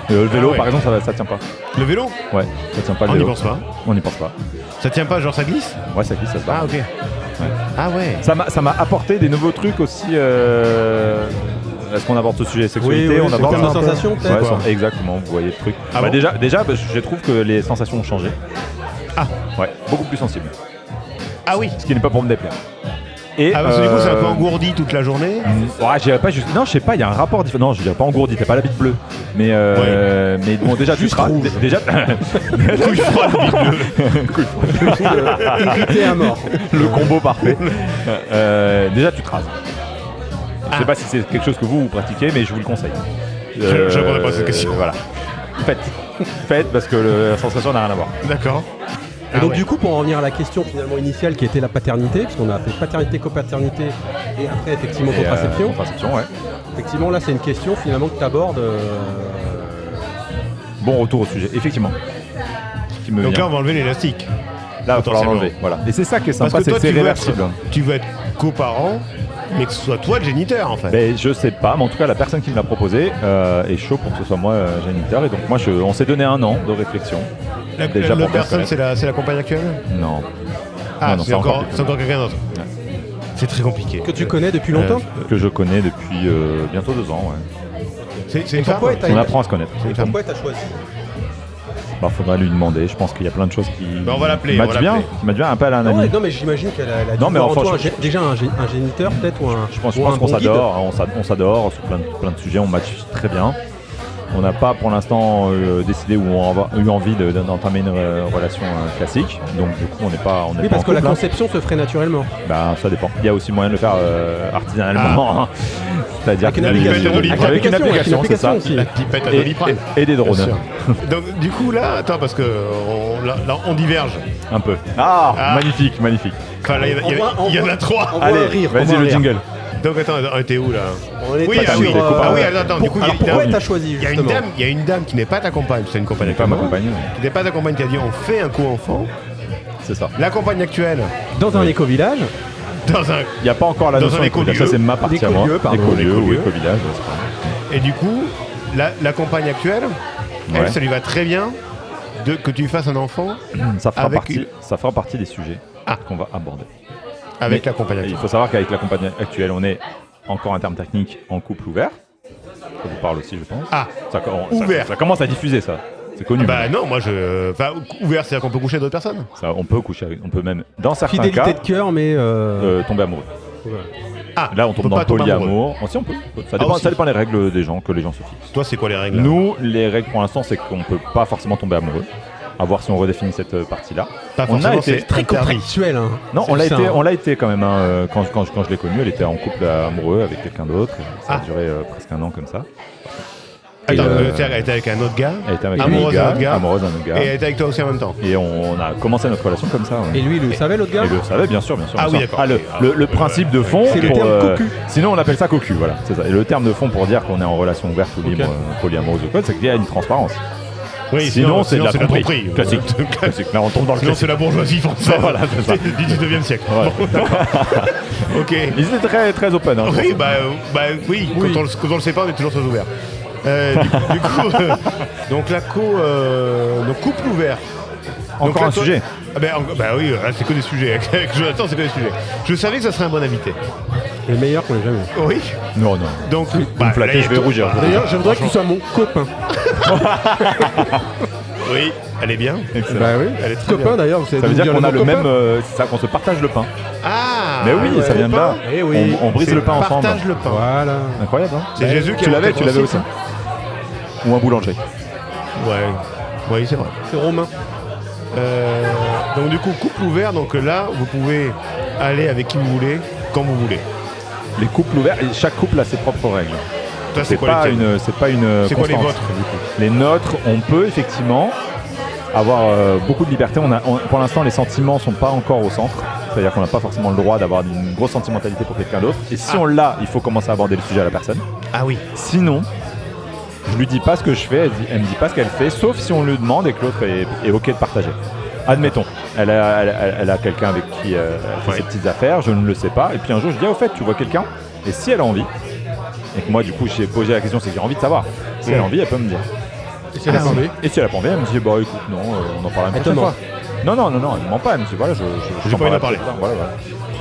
Le vélo, ouais. par exemple, ça tient pas. Le vélo, Ouais, ça tient pas le on n'y vélo. pense pas. On n'y pense pas. Ça tient pas, genre ça glisse. Ouais, ça glisse, ça se barre. Ah, ok. Ah, ouais. Ça m'a apporté des nouveaux trucs aussi. Est-ce qu'on aborde ce sujet sexualité? Oui, On c'est aborde termes de ça un peu. sensation, peut-être. Ouais, exactement, vous voyez le truc. Ah Bah, bon déjà je trouve que les sensations ont changé. Ah. Ouais, beaucoup plus sensible. Ah oui. Ce qui n'est pas pour me déplaire. Et, Ah, parce que du coup, c'est un peu engourdi toute la journée. Ouais, j'irais pas juste. Non, je sais pas, il y a un rapport différent. Non, je dirais pas engourdi, t'as pas la bite bleue. Mais bon, déjà, tu Juste te rases. rouge. Déjà, Couille froide, bite bleue. Irrité à mort. le combo parfait. Déjà, tu te rases. Je sais pas si c'est quelque chose que vous pratiquez, mais je vous le conseille. Je répondrai pas à cette question. Voilà. Faites parce que la sensation n'a rien à voir. D'accord. Et donc du coup pour en revenir à la question finalement initiale qui était la paternité, puisqu'on a fait paternité, copaternité et après effectivement Et, contraception. contraception, ouais. Effectivement là c'est une question finalement que tu abordes. Bon retour au sujet, effectivement. Qui me Donc vient. là, on va enlever l'élastique. Là, il va falloir potentiellement. l'enlever. Voilà. Et c'est ça qui est Parce sympa, que c'est toi, que c'est réversible. tu veux être coparent, mais que ce soit toi le géniteur en fait. Ben, je sais pas, mais en tout cas, la personne qui me l'a proposé est chaud pour que ce soit moi géniteur. Et donc, moi, on s'est donné 1 an de réflexion. déjà La pour bien personne, connaître. c'est la compagne actuelle. Non. Ah, non, c'est encore quelqu'un d'autre. C'est très compliqué. Que tu connais depuis longtemps. Que je connais depuis bientôt 2 ans. Ouais. C'est une femme. pourquoi t'as- On apprend à se connaître. C'est une femme. Pourquoi t'as choisi? Bah, faudra lui demander. Je pense qu'il y a plein de choses qui. Ben, on va l'appeler, qui matchent on va bien. l'appeler. Qui matchent bien. Un peu à un Non, ami. ouais, non mais j'imagine qu'elle a dû Non, mais voir en enfin, toi je- déjà un géniteur peut-être ou un. Je pense ou un qu'on bon guide. s'adore. On s'adore sur plein de sujets. On match très bien. On n'a pas pour l'instant décidé ou eu envie d'entamer une relation classique. Donc du coup on n'est pas Oui parce en que la couple, hein. conception se ferait naturellement. Bah, ça dépend. Il y a aussi moyen de le faire artisanalement. hein. C'est-à-dire Avec une Avec application. une application, c'est ça. aussi. La pipette à Et, Doliprane. et des drones. Bien sûr. Donc du coup là, attends parce que là, on diverge. Un peu. Ah, Ah. magnifique. Enfin là, il y en a 3. On voit un Allez, rire, on vas-y voit un le rire. jingle. Donc attends, t'es où là? On était Oui, sur, ah oui, copain. attends, du coup, alors il y a- pourquoi il y a- t'as choisi Il y a une justement dame, qui n'est pas ta compagne, c'est une compagne Pas ma actuellement, compagne. qui n'est pas ta compagne qui a dit on fait un co-enfant. C'est ça. La campagne actuelle, Dans un éco-village. dans un... Il n'y a pas encore la Dans notion un d'éco-village. Ça, écolieu. c'est ma partie à moi. L'écolieu, pardon. Écolieu ou L'écolieu. éco-village. C'est pas Et du coup, la campagne actuelle, elle, Ouais. ça lui va très bien que tu fasses un enfant grave. Avec Ça fera partie des sujets qu'on va aborder. avec Mais la campagne Il actuelle. faut savoir qu'avec la campagne actuelle, on est encore un terme technique en couple ouvert. Ça vous parle aussi, je pense. Ah, Ouvert. Ça commence à diffuser, ça. C'est connu. bah maintenant. non, moi je... Enfin, ouvert, c'est-à-dire qu'on peut coucher avec d'autres personnes. Ça, on peut coucher avec, on peut même, dans certains Fidélité cas, de cœur, mais. tomber amoureux. Voilà. Ah, Là, on tombe dans le tomber amoureux. polyamour. Si on peut. Ça dépend, aussi. ça dépend des règles des gens, que les gens se fixent. Toi, c'est quoi les règles là Nous, les règles pour l'instant, c'est qu'on peut pas forcément tomber amoureux. À voir si on redéfinit cette partie-là. Pas on a forcément, été c'est Très interdit. contractuel, hein. Non, C'est on l'a ça, été, hein. on l'a été quand même. Hein, quand je l'ai connue, elle était en couple amoureux avec quelqu'un d'autre. Ça a duré presque un an comme ça. Attends, Et, elle était avec un autre gars Elle était avec Amoureuse d'un autre gars. amoureuse d'un autre gars. et elle était avec toi aussi en même temps. Et on a commencé notre relation comme ça. ouais. Et lui, il le savait, l'autre gars. Et le savait, bien sûr, bien sûr. Ah bien oui, sûr. d'accord. Le principe de fond. C'est le pour, terme cocu. Sinon, on appelle ça cocu, voilà. C'est ça. Et le terme de fond pour dire qu'on est en relation ouverte ou libre, polyamoureuse ou quoi, c'est qu'il y a une transparence. Oui, Sinon, c'est de la tromperie. tromperie. Classique. Classique. Là, on tombe dans le Sinon, c'est classique. la bourgeoisie française. Voilà, c'est ça. Du 19e siècle. Ouais. Bon, d'accord. Ok. Ils étaient très, très open. Hein, Oui, oui. Quand on le sait pas, on est toujours très ouvert. Du coup, donc donc couple ouvert. Donc Encore là, un toi- sujet. Ah bah oui, c'est que des sujets. Avec Jonathan, c'est que des sujets. Je savais que ça serait un bon invité. Le meilleur qu'on ait jamais eu. Oui. Non, non. Donc, Vous me flattez, là, il y a je vais tout. rougir. D'ailleurs, j'aimerais que tu sois mon copain. Oui, elle est bien. Excellent. Bah oui. Elle est très Copain, bien. d'ailleurs, vous savez Ça veut d'où dire vient qu'on a mot le copain même. C'est ça, qu'on se partage le pain. Ah. Mais oui, ça vient de là. Eh oui. On brise C'est le pain ensemble. Partage le pain. Voilà. Incroyable, hein. C'est Jésus qui Tu a l'avais, inventé tu l'avais le aussi. principe. Ou un boulanger. Ouais. Oui, c'est vrai. C'est Romain. Donc du coup, couple ouvert, donc là, vous pouvez aller avec qui vous voulez, quand vous voulez. Les couples ouverts, et chaque couple a ses propres règles. Toi, C'est quoi pas les tiennes c'est pas une. C'est quoi les constante. vôtres, du coup? Les nôtres, on peut effectivement avoir beaucoup de liberté. Pour l'instant, les sentiments sont pas encore au centre. C'est-à-dire qu'on n'a pas forcément le droit d'avoir une grosse sentimentalité pour quelqu'un d'autre. Et si on l'a, il faut commencer à aborder le sujet à la personne. Ah oui. Sinon, je lui dis pas ce que je fais, elle me dit pas ce qu'elle fait, sauf si on lui demande et que l'autre est ok de partager. Admettons, elle a quelqu'un avec qui elle fait ses petites affaires, je ne le sais pas. Et puis un jour, je dis au fait, tu vois quelqu'un. Et si elle a envie, et que moi du coup j'ai posé la question, c'est que j'ai envie de savoir. Si elle a envie, elle peut me dire. Et c'est la envie. Et si elle a pas envie, elle me dit bah écoute non, on en parle une Elle te prochaine ment. fois. Non, elle me ment pas, elle me dit voilà, J'ai pas envie d'en parler. Voilà.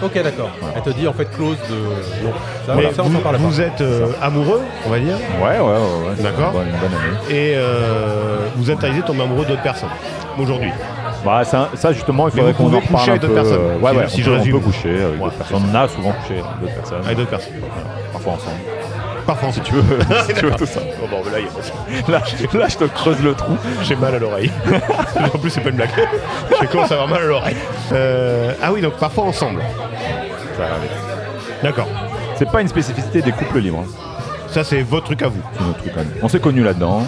Ok, d'accord. Elle te dit en fait clause de. Non. Ça, Mais ça on s'en parle pas. vous êtes amoureux, on va dire, Ouais. c'est D'accord. Une bonne année. et vous êtes arrivé tomber amoureux d'autres personnes aujourd'hui. Bah ça justement, il Mais faudrait vous qu'on en pouvez coucher reparle un avec peu. d'autres personnes, Ouais, si on je peut résume. coucher avec Ouais, d'autres personnes. On a souvent couché avec d'autres personnes. Avec d'autres personnes. Parfois ensemble. Parfois, Si tu veux, si tu veux tout ça. Oh, bon, là, Là, je te creuse le trou. j'ai mal à l'oreille. En plus, c'est pas une blague. Je commence à avoir mal à l'oreille. Ah oui, donc parfois ensemble. Ça arrive. D'accord. C'est pas une spécificité des couples libres. hein. Ça, c'est votre truc à vous. C'est notre truc à nous. On s'est connus là-dedans.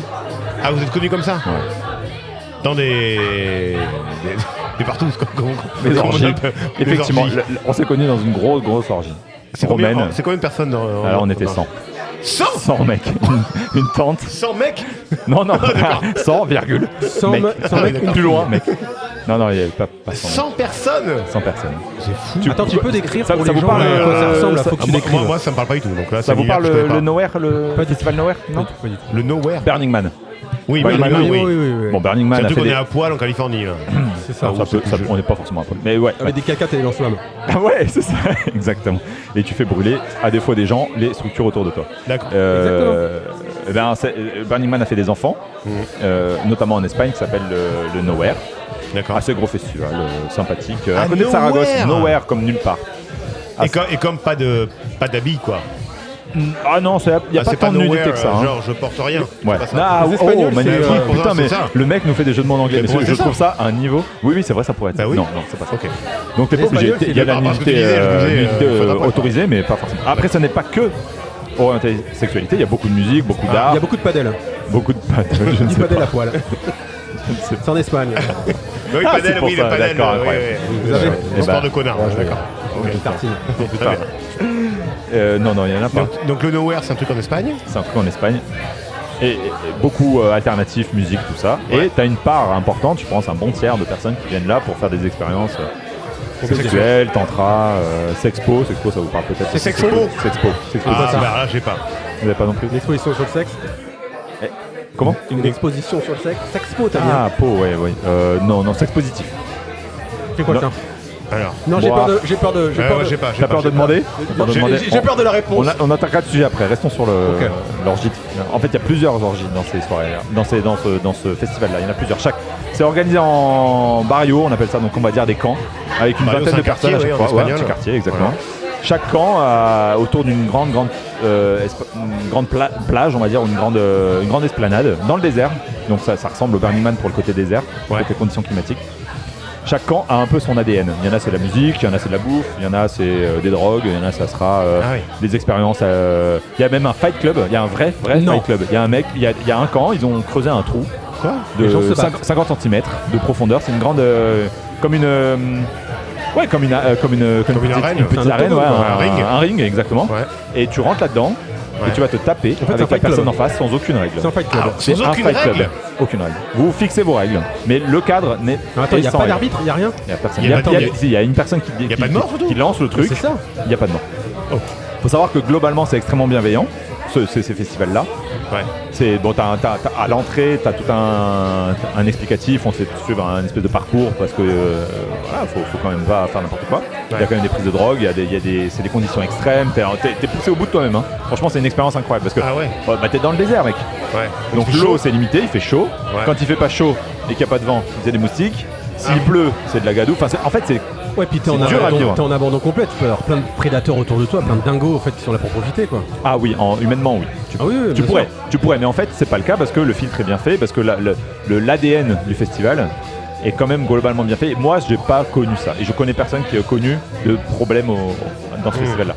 Ah, vous êtes connus comme ça Ouais. Dans des partout, Les orgies. Les Effectivement, orgies. on s'est connus dans une grosse orgie. C'est combien, romaine. c'est combien de personnes dans Alors on était 100. 100 100 mecs. Une tente. 100 mecs Non, 100, virgule. 100 Mec. mecs, Plus loin, mec. Non, il n'y avait pas 100. 100 personnes 100 personnes. C'est fou. Attends, tu peux décrire ça- pour ça les vous gens parle, à quoi ça ressemble, là, ça- faut que tu moi, décrives. moi, ça me parle pas du tout. Donc là, Ça vous parle le Nowhere, le Pas du festival Nowhere Non. Pas du tout. Le Nowhere. Burning Man. Oui, Burning Burning Man, Man, oui, oui. oui. Bon, Burning Man C'est un a truc fait qu'on est des... à poil en Californie. Là. C'est ça. on n'est pas forcément à poil. Mais ouais. Avec des cacates et des lance-flammes. Ah ouais, c'est ça, exactement. Et tu fais brûler, à défaut des gens, les structures autour de toi. D'accord. Eh ben, Burning Man a fait des enfants, notamment en Espagne, qui s'appelle le Nowhere. D'accord. Assez gros festival, sympathique. Ah, à côté de Saragosse, Nowhere. Nowhere comme nulle part. Et comme pas d'habits, quoi. Ah non, il n'y a pas c'est tant de nudité Nowhere, que ça. hein. genre je porte rien. Ouais. C'est pas ça. Ah, Les oh, Espagnols, magnifique. c'est- pour Putain, ça, mais c'est ça. le mec nous fait des jeux de mots en anglais. Mais Mais bon, je c'est trouve ça. ça à un niveau. Oui, c'est vrai, ça pourrait être. Bah oui. Non, c'est pas ça. Ok. Donc t'es pas obligé. L'espagnol, Il y a la c'est parce que tu nudité, disais, je disais, nudité, faudra pas. autorisée, mais pas forcément. Après, ce n'est pas que orienté sexualité. Il y a beaucoup de musique, beaucoup Il d'art, y a beaucoup de padel. beaucoup de je ne Du sais padel pas. à poil. Je ne sais pas. C'est en Espagne. Oui, Ah, padel, c'est pour oui, ça, le padel. d'accord, oui, incroyable. oui. Vous avez Eh Sport ben, de connard, d'accord. Ok. Une tartine. Très bien. Non, il y en a pas. Donc le Nowhere, c'est un truc en Espagne. C'est un truc en Espagne. Et beaucoup alternatif, musique, tout ça. Ouais. Et tu as une part importante, je pense, un bon tiers de personnes qui viennent là pour faire des expériences sexuelles, tantra, sexpo. Sexpo, ça vous parle peut-être. C'est sexpo. Sexpo. Ah, bah là, j'ai pas. Vous n'avez pas non plus. Une exposition sur le sexe. Comment? Une exposition sur le sexe. Sexpo, t'as dit. Ah, ouais. Non, sexe positif. C'est quoi Non. ça? Alors. Non, j'ai peur de. J'ai pas. T'as peur de demander? J'ai peur de la réponse. On attaquera le sujet après, restons sur l'orgie. En fait, il y a plusieurs orgies dans ces soirées, dans ce festival-là. Il y en a plusieurs. C'est organisé en barrio, on appelle ça, donc on va dire des camps, avec une Barrio, vingtaine de c'est un personnes quartier, à chaque oui, en fois. espagnol. Petit quartier, exactement. Voilà. Chaque camp a autour d'une grande plage, on va dire, une grande esplanade dans le désert. Donc ça ressemble au Burning Man pour le côté désert, côté conditions climatiques. Chaque camp a un peu son ADN. Il y en a c'est la musique, il y en a c'est de la bouffe, il y en a c'est des drogues, il y en a ça sera des expériences. Il y a même un fight club, il y a un vrai fight club. Il y a un mec, il y a un camp, ils ont creusé un trou de 50 cm de profondeur. C'est une grande, comme une petite arène, un ring exactement. Ouais. Et tu rentres là-dedans. Ouais. Et tu vas te taper avec la personne en face sans aucune règle. C'est un fight club. C'est un fight club. Aucune règle. Vous fixez vos règles. Mais le cadre n'est pas. Attends, il n'y a pas d'arbitre, il n'y a rien. Il n'y a personne. Il y a une personne qui lance le truc. C'est ça. Il n'y a pas de mort. Il faut savoir que globalement, c'est extrêmement bienveillant, ces festivals-là. Ouais. C'est bon, à l'entrée, tu as tout un explicatif, on te fait suivre un espèce de parcours parce que voilà, faut quand même pas faire n'importe quoi. Ouais. Il y a quand même des prises de drogue, c'est des conditions extrêmes, t'es poussé au bout de toi-même. Hein. Franchement, c'est une expérience incroyable parce que t'es dans le désert, mec. Ouais. Donc l'eau, c'est limité, il fait chaud. Ouais. Quand il fait pas chaud et qu'il n'y a pas de vent, c'est des moustiques. S'il pleut, c'est de la gadoue. Enfin, en fait, c'est. Ouais, puis t'es en abandon complet, tu peux avoir plein de prédateurs autour de toi, plein de dingos en fait qui sont là pour profiter quoi. Ah oui, humainement oui. Tu pourrais, mais en fait c'est pas le cas parce que le filtre est bien fait, parce que l'ADN du festival est quand même globalement bien fait. Moi j'ai pas connu ça et je connais personne qui a connu de problème dans ce festival-là.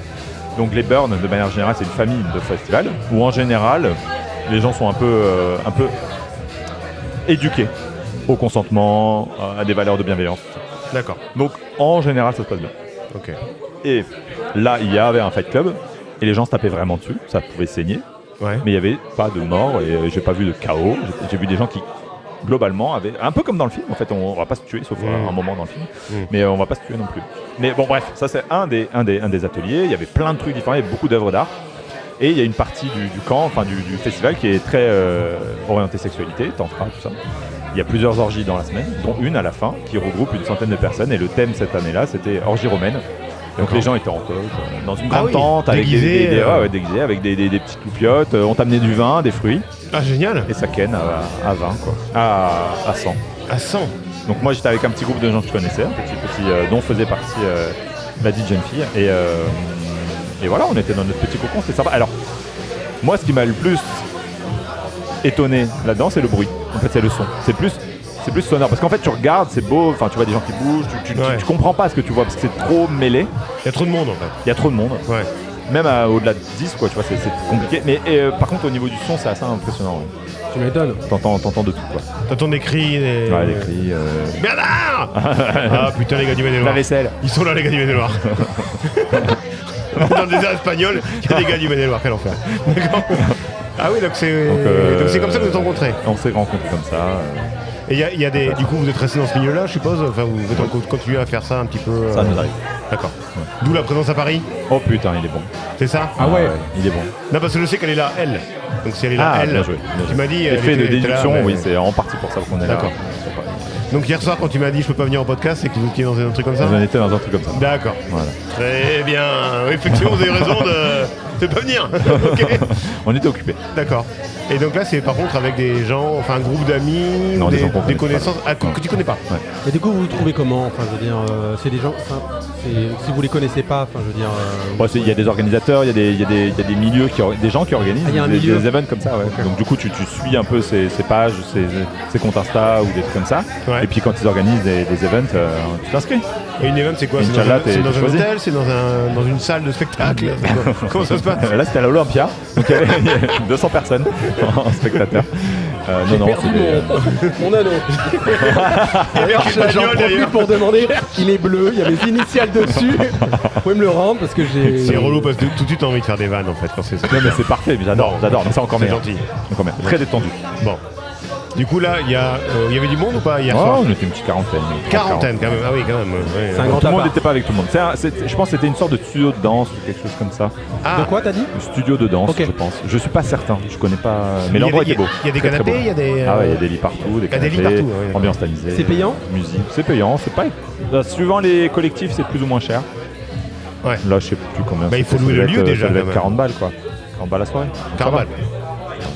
Donc les Burn de manière générale c'est une famille de festivals où en général les gens sont un peu éduqués au consentement, à des valeurs de bienveillance. D'accord. Donc en général ça se passe bien. Ok. Et là il y avait un fight club et les gens se tapaient vraiment dessus, ça pouvait saigner, mais il n'y avait pas de mort et j'ai pas vu de chaos. J'ai vu des gens qui globalement avaient, un peu comme dans le film en fait, on va pas se tuer sauf à un moment dans le film, mais on va pas se tuer non plus. Mais bon bref, ça c'est un des ateliers, il y avait plein de trucs différents, il y avait beaucoup d'œuvres d'art. Et il y a une partie du camp, enfin du festival qui est très orientée sexualité, tantra, tout ça. Il y a plusieurs orgies dans la semaine, dont une à la fin, qui regroupe une centaine de personnes. Et le thème cette année-là, c'était orgie romaine. Donc les gens étaient en toge, dans une grande tente, avec déguisés, avec des petites loupiottes. On t'amenait du vin, des fruits. Ah génial. Et ça ken à 20, quoi. À 100. À 100. Donc moi j'étais avec un petit groupe de gens que je connaissais, un petit dont faisait partie la dite jeune fille. Et voilà, on était dans notre petit cocon, c'était sympa. Alors, moi ce qui m'a le plus étonné là-dedans, c'est le bruit. En fait, c'est le son. C'est plus sonore. Parce qu'en fait, tu regardes, c'est beau, enfin, tu vois des gens qui bougent, tu comprends pas ce que tu vois parce que c'est trop mêlé. Il y a trop de monde en fait. Il y a trop de monde. Ouais. Même au-delà de 10, quoi, tu vois, c'est compliqué. Mais par contre, au niveau du son, c'est assez impressionnant. Ouais. Tu m'étonnes. T'entends de tout, quoi. T'entends des cris. Ouais, des cris. Bernard. Ah putain, les gars du Maine-et-Loire. La vaisselle. Ils sont là, les gars du Maine-et-Loire. Dans le désert espagnol, il y a des gars du Maine-et-Loire, quel enfer. D'accord. Ah oui, donc c'est comme ça que vous êtes rencontrés. On s'est rencontrés comme ça. Et il y a des. Du coup, vous êtes restés dans ce milieu-là, je suppose. Enfin, vous continuez à faire ça un petit peu. Ça nous arrive. D'accord. Ouais. D'où la présence à Paris. Oh putain, il est bon. C'est ça. Ah ouais. Il est bon. Non, parce que je sais qu'elle est là, elle. Donc si elle est là, elle. Bien joué. Tu m'as dit. L'effet de déduction, oui, c'est en partie pour ça qu'on est là. D'accord. Donc hier soir, quand tu m'as dit je peux pas venir au podcast, c'est que vous étiez dans un truc comme ça. J'en étais dans un truc comme ça. D'accord. Voilà. Très bien. Effectivement, vous avez raison de pas venir. Okay. On était occupés. D'accord. Et donc là, c'est par contre avec des gens, enfin un groupe d'amis, des connaissances que tu connais pas. Ouais. Et du coup, vous vous trouvez comment? Enfin, je veux dire, c'est des gens. Si vous les connaissez pas, enfin, je veux dire. Il y a des organisateurs, il y a des milieux des gens qui organisent des events comme ça. Ouais. Okay. Donc du coup, tu suis un peu ces pages, ces comptes Insta ou des trucs comme ça. Ouais. Et puis quand ils organisent des events, tu t'inscris. Et une event, c'est quoi? C'est dans un hôtel? C'est dans une salle de spectacle? Comment ça se passe? Là, c'était à l'Olympia. Donc il y avait 200 personnes en spectateurs. J'ai Non, perdu c'est mon anneau. D'ailleurs, j'en profite pour demander, il est bleu, il y a mes initiales dessus. Vous pouvez me le rendre parce que j'ai... C'est relou parce que tout de suite t'as envie de faire des vannes en fait quand c'est ça. Non mais c'est parfait, mais j'adore, mais c'est encore C'est meilleur. gentil. Encore meilleur. Très détendu. Bon. Du coup là, il y avait du monde ou pas hier Oh, soir? on était une petite quarantaine. Quarantaine quand même. Ah oui, quand même. Ouais. C'est un grand Tout le monde appart. n'était pas avec tout le monde. Je pense que c'était une sorte de studio de danse ou quelque chose comme ça. Ah. De quoi t'as dit? Un studio de danse, Ok. je pense. Je suis pas certain, je connais pas. Mais l'endroit était beau. Il y a des Très, très canapés, beau. il y a des. Ah ouais, il y a des lits partout, des Il y a des canapés, lits partout, ouais. ambiance tamisée. C'est payant? Musique, c'est payant, c'est pas. Suivant les collectifs, c'est plus ou moins cher. Ouais. Là, je sais plus combien. Bah, il faut ça louer devait le lieu être, déjà, Ça devait quand être même. 40 balles quoi. 40 balles la soirée. Ça va. Carnaval.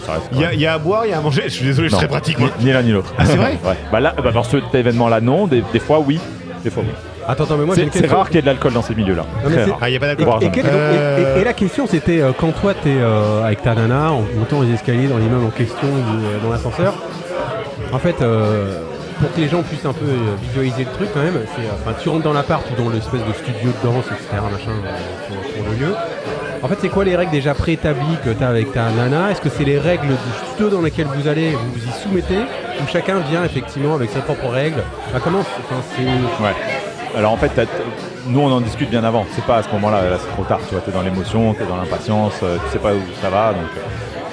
Ça reste Il y a à boire, il y a à manger. Je suis désolé, je suis Non, très pratique moi. Ni l'un ni l'autre. Ah, c'est vrai? Ouais. Bah là, dans cet événement-là, non. Des fois, oui. Des fois, oui. Attends, mais moi j'ai une C'est question. rare qu'il y ait de l'alcool dans ces milieux-là. Non, mais Très c'est- rare. Ah, il n'y a pas Et, d'accord. et la question c'était quand toi t'es avec ta nana en montant les escaliers dans l'immeuble en question ou dans l'ascenseur, en fait pour que les gens puissent un peu visualiser le truc quand même, tu rentres dans l'appart ou dans l'espèce de studio de danse, etc. machin pour le lieu. En fait c'est quoi les règles déjà préétablies que tu as avec ta nana? Est-ce que c'est les règles du studio dans lesquelles vous allez, vous vous y soumettez, ou chacun vient effectivement avec ses propres règles? Comment c'est... Ouais. Alors en fait, nous on en discute bien avant. C'est pas à ce moment-là, là c'est trop tard. Tu vois, t'es dans l'émotion, t'es dans l'impatience, tu sais pas où ça va. Donc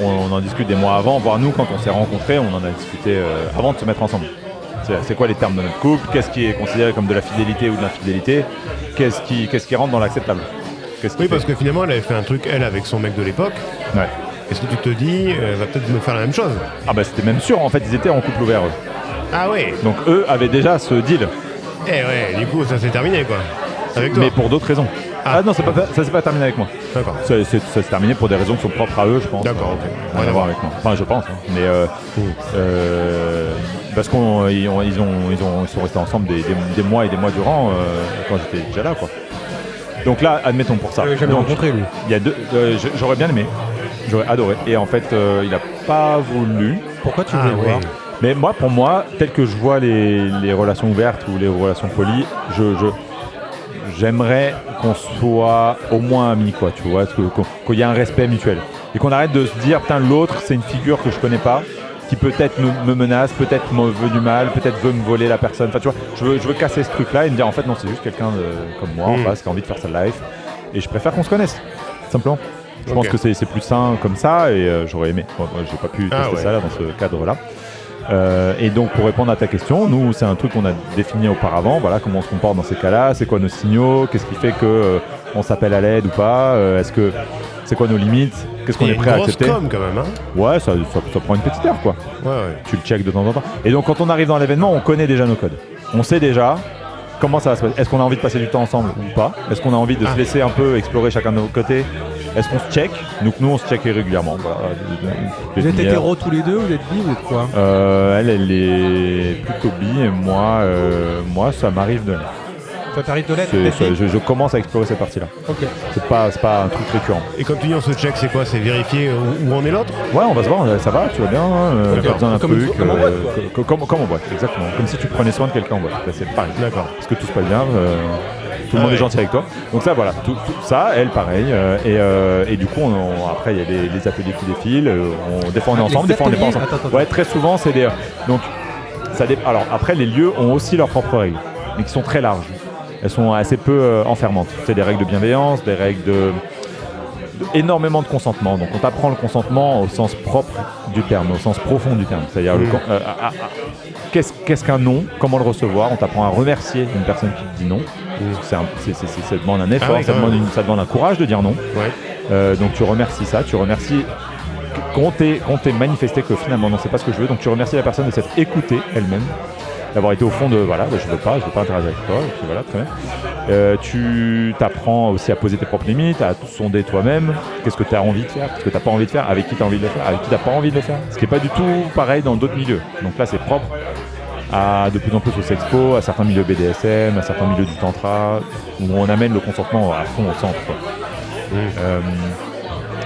on en discute des mois avant. Voire nous, quand on s'est rencontrés, on en a discuté avant de se mettre ensemble. C'est quoi les termes de notre couple? Qu'est-ce qui est considéré comme de la fidélité ou de l'infidélité? Qu'est-ce qui rentre dans l'acceptable? Oui, parce que finalement, elle avait fait un truc, elle, avec son mec de l'époque. Ouais. Est-ce que tu te dis, elle va peut-être me faire la même chose? Ah bah c'était même sûr. En fait, ils étaient en couple ouvert eux. Ah ouais. Donc eux avaient déjà ce deal. Eh ouais, du coup, ça s'est terminé quoi. Avec toi. Mais pour d'autres raisons. Ah non, ça s'est pas terminé avec moi. D'accord. Ça s'est terminé pour des raisons qui sont propres à eux, je pense. D'accord, ok. Rien à voir avec moi. Enfin, je pense. Hein. Mais parce qu'ils sont restés ensemble des mois et des mois durant quand j'étais déjà là, quoi. Donc là, admettons pour ça. Je l'avais jamais Donc, rencontré lui. il y a j'aurais bien aimé, j'aurais adoré. Et en fait, il n'a pas voulu. Pourquoi tu Ah voulais ouais. voir? Mais moi, pour moi, tel que je vois les relations ouvertes ou les relations polies, j'aimerais qu'on soit au moins amis, quoi, tu vois, qu'il y ait un respect mutuel. Et qu'on arrête de se dire, putain, l'autre, c'est une figure que je connais pas, qui peut-être me menace, peut-être me veut du mal, peut-être veut me voler la personne. Enfin, tu vois, je veux casser ce truc-là et me dire, en fait, non, c'est juste quelqu'un comme moi en face qui a envie de faire sa life. Et je préfère qu'on se connaisse, simplement. Je pense que c'est plus sain comme ça et j'aurais aimé. Moi, j'ai pas pu tester ça là, dans ce cadre-là. Et donc pour répondre à ta question, nous c'est un truc qu'on a défini auparavant, voilà comment on se comporte dans ces cas-là, c'est quoi nos signaux, qu'est-ce qui fait que on s'appelle à l'aide ou pas, est-ce que c'est quoi nos limites, qu'est-ce qu'on est prêt à accepter. Com quand même, hein. Ouais, ça prend une petite heure quoi. Ouais. Tu le check de temps en temps. Et donc quand on arrive dans l'événement, on connaît déjà nos codes. On sait déjà comment ça va se passer. Est-ce qu'on a envie de passer du temps ensemble ou pas? Est-ce qu'on a envie de se laisser un peu explorer chacun de nos côtés? Est-ce qu'on se check? Donc nous on se check régulièrement. Voilà. Vous êtes hétéros tous les deux, vous êtes bi, vous êtes quoi? Elle est plutôt bi et moi ça m'arrive de l'être. Toi t'arrives de l'être? Je commence à explorer cette partie-là. Ok. C'est pas un truc récurrent. Et comme tu dis, on se check, c'est quoi? C'est vérifier où en est l'autre? Ouais, on va se voir, ça va, tu vas bien, pas besoin d'un Comme truc. en boîte, quoi. Comme en boîte, exactement. Comme si tu prenais soin de quelqu'un en boîte. Là, c'est pareil. D'accord. Parce que tout se passe bien, tout le monde est gentil avec toi. Donc ça, voilà, tout ça, elle, pareil. Et du coup, après, il y a les ateliers qui défilent. Des fois, on est ensemble, des fois, on n'est pas ensemble. Attends. Ouais, très souvent, c'est des... Donc, alors, après, les lieux ont aussi leurs propres règles, mais qui sont très larges. Elles sont assez peu enfermantes. C'est des règles de bienveillance, des règles énormément de consentement. Donc on t'apprend le consentement au sens propre du terme, au sens profond du terme. C'est-à-dire qu'est-ce qu'un non, comment le recevoir. On t'apprend à remercier une personne qui te dit non. Ça demande un effort, ça demande un courage de dire non. Ouais. Donc tu remercies ça, tu remercies qu'on t'ait manifesté que finalement non, c'est pas ce que je veux. Donc tu remercies la personne de s'être écoutée elle-même, d'avoir été au fond de voilà, je veux pas interagir avec toi, et puis voilà, très bien. Tu t'apprends aussi à poser tes propres limites, à sonder toi-même, qu'est-ce que tu as envie de faire, qu'est-ce que tu n'as pas envie de faire, avec qui tu as envie de le faire, avec qui tu n'as pas envie de le faire. Ce qui n'est pas du tout pareil dans d'autres milieux. Donc là, c'est propre de plus en plus au sexpo, à certains milieux BDSM, à certains milieux du tantra, où on amène le consentement à fond au centre, quoi.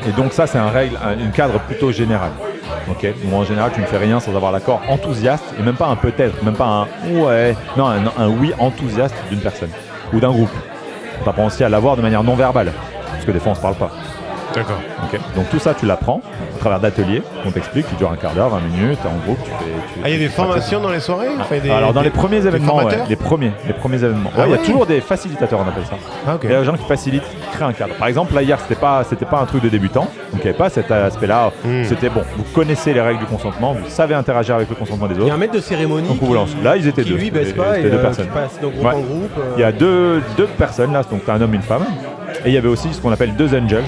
Et donc ça, c'est un cadre plutôt général. Okay. Où en général tu ne fais rien sans avoir l'accord enthousiaste et même pas un peut-être, même pas un ouais, non, un oui enthousiaste d'une personne ou d'un groupe. On t'apprend aussi à l'avoir de manière non verbale, parce que des fois on se parle pas. D'accord. Okay. Donc tout ça, tu l'apprends à travers d'ateliers qu'on t'explique, qui durent un quart d'heure, 20 minutes, en groupe, il y a des formations dans les soirées Alors dans les premiers événements, les premiers événements. Il y a toujours des facilitateurs, on appelle ça. Il y a des gens qui facilitent, qui créent un cadre. Par exemple, là hier, c'était pas un truc de débutant, donc il n'y avait pas cet aspect-là. C'était bon, vous connaissez les règles du consentement, vous savez interagir avec le consentement des autres. Il y a un maître de cérémonie. Donc vous lance. Là, ils étaient deux. Lui baisse pas et deux personnes. passe de groupe en groupe. Il y a deux personnes là, donc tu as un homme et une femme. Et il y avait aussi ce qu'on appelle 2 angels.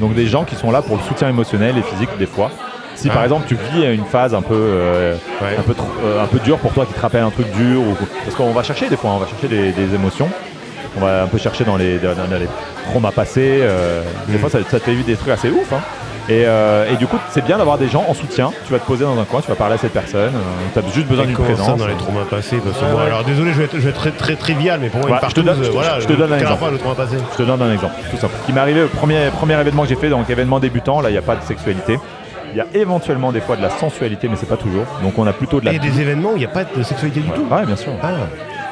Donc des gens qui sont là pour le soutien émotionnel et physique des fois. Si par exemple tu vis une phase un peu dure pour toi, qui te rappelle un truc dur, parce qu'on va chercher des fois, on va chercher des émotions. On va un peu chercher dans les traumas passés. Des fois ça te fait vivre des trucs assez ouf. Hein. Et du coup, c'est bien d'avoir des gens en soutien. Tu vas te poser dans un coin, tu vas parler à cette personne. Tu as juste besoin d'une présence. Ça dans les traumas passés. Alors désolé, je vais être très, très trivial, mais pour moi, je te donne un exemple. Je te donne un exemple, tout simple. Ce qui m'est arrivé, le premier événement que j'ai fait, donc événement débutant, là, il n'y a pas de sexualité. Il y a éventuellement des fois de la sensualité, mais c'est pas toujours. Donc on a plutôt de la. Et des événements où il n'y a pas de sexualité du tout. Ouais, bien sûr.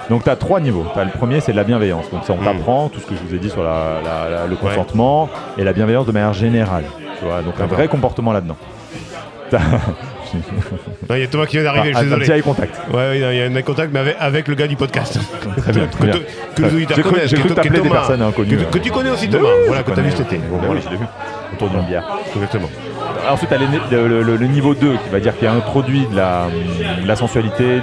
Donc tu as 3 niveaux. Le premier, c'est de la bienveillance. Donc ça, on t'apprend tout ce que je vous ai dit sur le consentement et la bienveillance de manière générale. Tu vois, donc un vrai comportement là-dedans. Il y a Thomas qui vient d'arriver, je suis désolé. Un petit eye contact. Ouais, il y a un eye contact, mais avec le gars du podcast. Très bien. Que les auditeurs connaissent. J'ai cru t'appeler des personnes inconnues. Que tu connais aussi Thomas. Voilà, que tu as vu cet été. Oui, je l'ai vu. Autour d'une bière. Exactement. Ensuite, tu as le niveau 2 qui va dire qu'il y a introduit de la sensualité,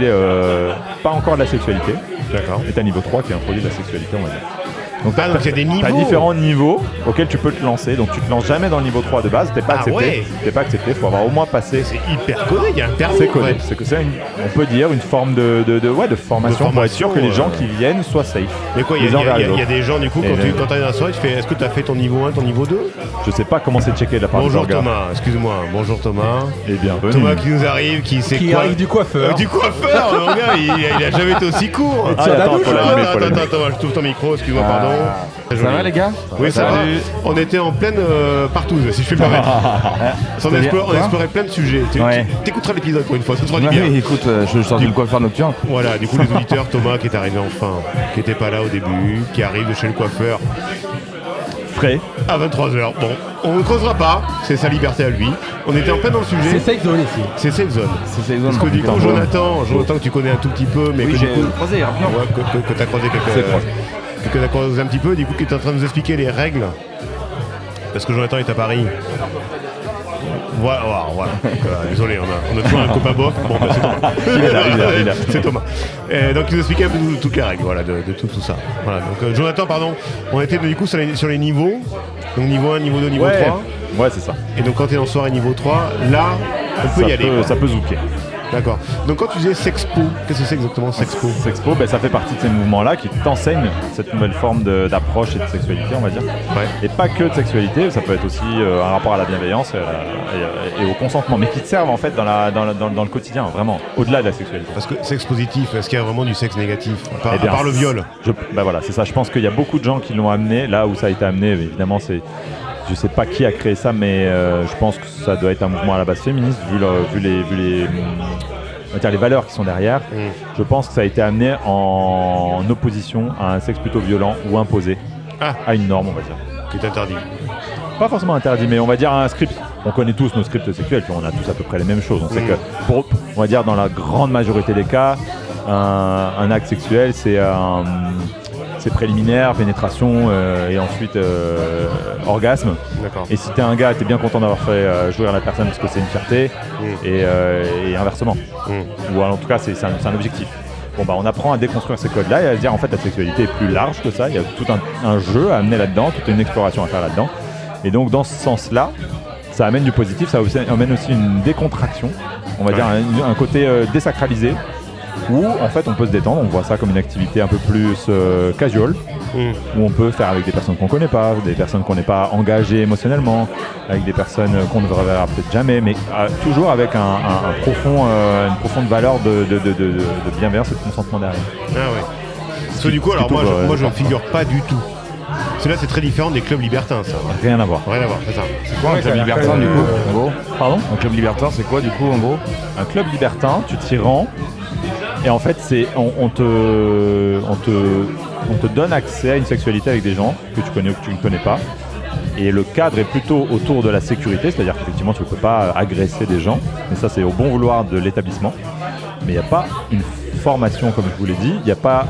pas encore de la sexualité. D'accord. Et tu as niveau 3 qui introduit de la sexualité, on va dire. Donc il y a des niveaux. Tu as différents niveaux auxquels tu peux te lancer. Donc tu te lances jamais dans le niveau 3 de base, t'es pas accepté. T'es pas accepté, faut avoir au moins passé. C'est hyper codé, il y a un permis. C'est codé. On peut dire une forme de formation pour être sûr que les gens qui viennent soient safe. Mais quoi, il y a des gens du coup quand tu arrives dans la soirée, tu fais est-ce que tu as fait ton niveau 1, ton niveau 2 ? Je sais pas comment c'est checké de la part Bonjour Thomas, excuse-moi. Bonjour Thomas. Et bienvenue. Thomas qui nous arrive, qui arrive du coiffeur. Du coiffeur, mon gars, il a jamais été aussi court. Attends, je t'ouvre ton micro, excuse-moi, pardon. Ça va les gars ? Oui, ça va. On était en pleine partouze, si je puis me permettre. On explorait plein de sujets. T'écouteras l'épisode pour une fois, ça te fera du bien. Écoute, je sors d'une coiffeur nocturne. Voilà, du coup les auditeurs, Thomas qui est arrivé enfin, qui était pas là au début, qui arrive de chez le coiffeur. Frais. À 23h. Bon, on ne creusera pas, c'est sa liberté à lui. On était en plein dans le sujet. C'est safe zone ici. C'est safe zone. C'est safe zone. Parce que du coup, Jonathan, que tu connais un tout petit peu, mais oui, que j'ai du coup, croisé rapidement. Ouais, que tu as croisé que tu as croisé un petit peu, du coup, qui est en train de nous expliquer les règles. Parce que Jonathan est à Paris. Voilà. Désolé, on a toujours un copain bof. Bon, bah, c'est Thomas. Il est là. C'est Thomas. Donc, il nous expliquait un peu toutes les règles, voilà, de tout ça. Voilà. Donc, Jonathan, pardon, on était du coup sur les niveaux. Donc, niveau 1, niveau 2, niveau 3. Ouais, c'est ça. Et donc, quand tu es en soirée niveau 3, là, on peut y aller. Ça peut zouker. D'accord. Donc quand tu disais Sexpo, qu'est-ce que c'est exactement Sexpo ? Sexpo, ça fait partie de ces mouvements-là qui t'enseignent cette nouvelle forme d'approche et de sexualité, on va dire. Ouais. Et pas que de sexualité, ça peut être aussi un rapport à la bienveillance et au consentement, mais qui te servent en fait dans le quotidien, vraiment, au-delà de la sexualité. Parce que sexe positif, est-ce qu'il y a vraiment du sexe négatif à part le viol ? Voilà, c'est ça. Je pense qu'il y a beaucoup de gens qui l'ont amené, là où ça a été amené, évidemment, c'est... Je sais pas qui a créé ça, mais je pense que ça doit être un mouvement à la base féministe, vu les valeurs qui sont derrière. Je pense que ça a été amené en opposition à un sexe plutôt violent ou imposé à une norme, on va dire. Qui est interdit. Pas forcément interdit, mais on va dire un script. On connaît tous nos scripts sexuels, puis on a tous à peu près les mêmes choses. On sait que, on va dire dans la grande majorité des cas, un acte sexuel, c'est préliminaire, pénétration et ensuite orgasme. D'accord. Et si t'es un gars, t'es bien content d'avoir fait jouir la personne parce que c'est une fierté et inversement. Ou en tout cas, c'est un objectif. Bon, on apprend à déconstruire ces codes-là et à se dire en fait la sexualité est plus large que ça. Il y a tout un jeu à amener là-dedans, toute une exploration à faire là-dedans. Et donc dans ce sens-là, ça amène du positif, ça amène aussi une décontraction, on va dire un côté désacralisé. Où en fait on peut se détendre, on voit ça comme une activité un peu plus casual, où on peut faire avec des personnes qu'on connaît pas, des personnes qu'on n'est pas engagées émotionnellement, avec des personnes qu'on ne verra peut-être jamais, mais toujours avec une profonde valeur de bienveillance et de consentement derrière. Ah ouais. Parce que du coup, alors moi je ne figure pas du tout. Cela c'est très différent des clubs libertins, ça. Rien à voir. Rien à voir, c'est ça. C'est quoi un club libertin du coup en gros ? Pardon ? Un club libertin c'est quoi du coup en gros ? Un club libertin, tu t'y rends. Et en fait, on te donne accès à une sexualité avec des gens que tu connais ou que tu ne connais pas. Et le cadre est plutôt autour de la sécurité, c'est-à-dire qu'effectivement tu ne peux pas agresser des gens, mais ça c'est au bon vouloir de l'établissement. Mais il n'y a pas une formation, comme je vous l'ai dit, il n'y a pas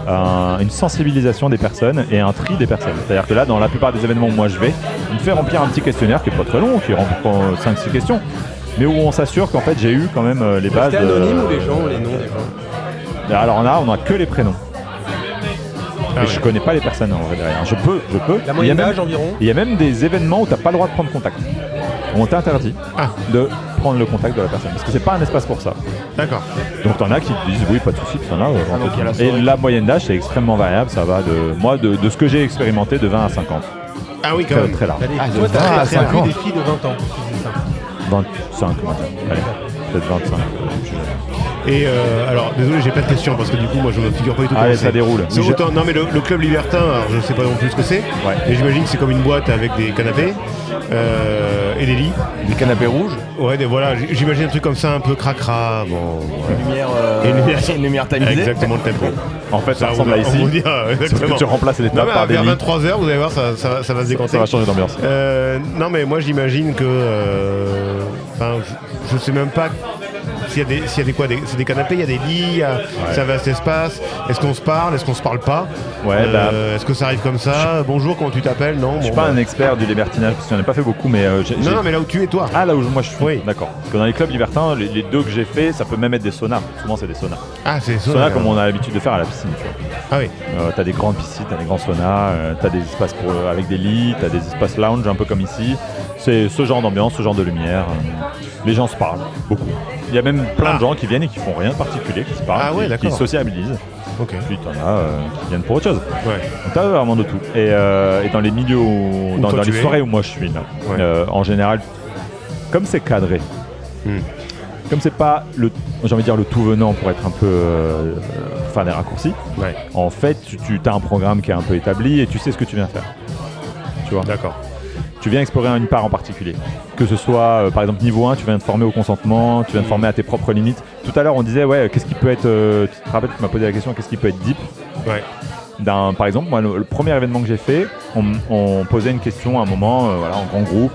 une sensibilisation des personnes et un tri des personnes. C'est-à-dire que là, dans la plupart des événements où moi je vais, on me fait remplir un petit questionnaire qui n'est pas très long, qui remplit 5-6 questions, mais où on s'assure qu'en fait j'ai eu quand même les bases. C'était anonyme ou les gens, les noms des gens? Alors on a que les prénoms. Ah Mais ouais. je connais pas les personnes en vrai derrière. Je peux. La moyenne d'âge environ? Il y a même des événements où tu n'as pas le droit de prendre contact. On t'interdit de prendre le contact de la personne. Parce que c'est pas un espace pour ça. D'accord. Donc t'en as qui te disent oui, pas de soucis, t'en as. donc il y a la Et soirée. la moyenne d'âge c'est extrêmement variable. Ça va de ce que j'ai expérimenté de 20 à 50. Ah oui, quand Très, même. très large. Toi, de t'as 20 à vu 50. des filles de 20 ans. C'est ça. 25 maintenant. Allez, peut-être 25. Et alors, désolé, j'ai pas de questions parce que du coup, moi, je me figure pas du tout Allez, comment ça c'est. déroule. C'est Oui, autant- Non, mais le club libertin, alors, je sais pas non plus ce que c'est. Ouais. Mais j'imagine que c'est comme une boîte avec des canapés et des lits. Des canapés rouges. Ouais, voilà, j'imagine un truc comme ça, un peu cracra. Bon, Lumière, Et une lumière- une lumière tamisée. exactement le tempo. En fait, ça on ressemble à va- on ici. vous dira, Sauf exactement. que tu remplaces les Non, tables mais par des vers lits. 23h, vous allez voir, ça va se décanter. Ça va changer d'ambiance. Non, mais moi, j'imagine que. Enfin, je sais même pas. S'il y a des quoi, c'est des canapés, il y a des lits, il y a ça va à cet espace. Est-ce qu'on se parle, est-ce qu'on se parle pas? Ouais, Est-ce que ça arrive comme ça? Bonjour, comment tu t'appelles? Non, Je suis bon, pas bah. un expert du libertinage parce que j'en ai pas fait beaucoup, mais Non, mais là où tu es, toi. Ah, là où moi je suis. Oui. D'accord. Parce que dans les clubs libertins, les deux que j'ai fait, ça peut même être des saunas. Souvent c'est des saunas. Ah, c'est ça. Saunas comme on a l'habitude de faire à la piscine. Tu vois. Ah oui. T'as des grandes piscines, t'as des grands saunas, t'as des espaces avec des lits, t'as des espaces lounge un peu comme ici. C'est ce genre d'ambiance, ce genre de lumière. Les gens se parlent beaucoup. Il y a même plein de gens qui viennent et qui font rien de particulier, qui se parlent, Ah ouais, qui d'accord. sociabilisent. Ok. Puis t'en as qui viennent pour autre chose. Ouais. Donc t'as vraiment de tout. Et dans les milieux, dans toi les tu es. soirées où moi je suis, là, Ouais. en général, comme c'est cadré, Hmm. comme c'est pas j'ai envie de dire le tout venant pour être un peu faire des raccourcis, Ouais. en fait tu as un programme qui est un peu établi et tu sais ce que tu viens faire. Tu vois. D'accord. Tu viens explorer une part en particulier. Que ce soit par exemple niveau 1, tu viens te former au consentement, tu viens te former à tes propres limites. Tout à l'heure on disait ouais, qu'est-ce qui peut être tu te rappelles, tu m'as posé la question, qu'est-ce qui peut être deep? Ouais. Par exemple, moi, le premier événement que j'ai fait, on posait une question à un moment, voilà, en grand groupe.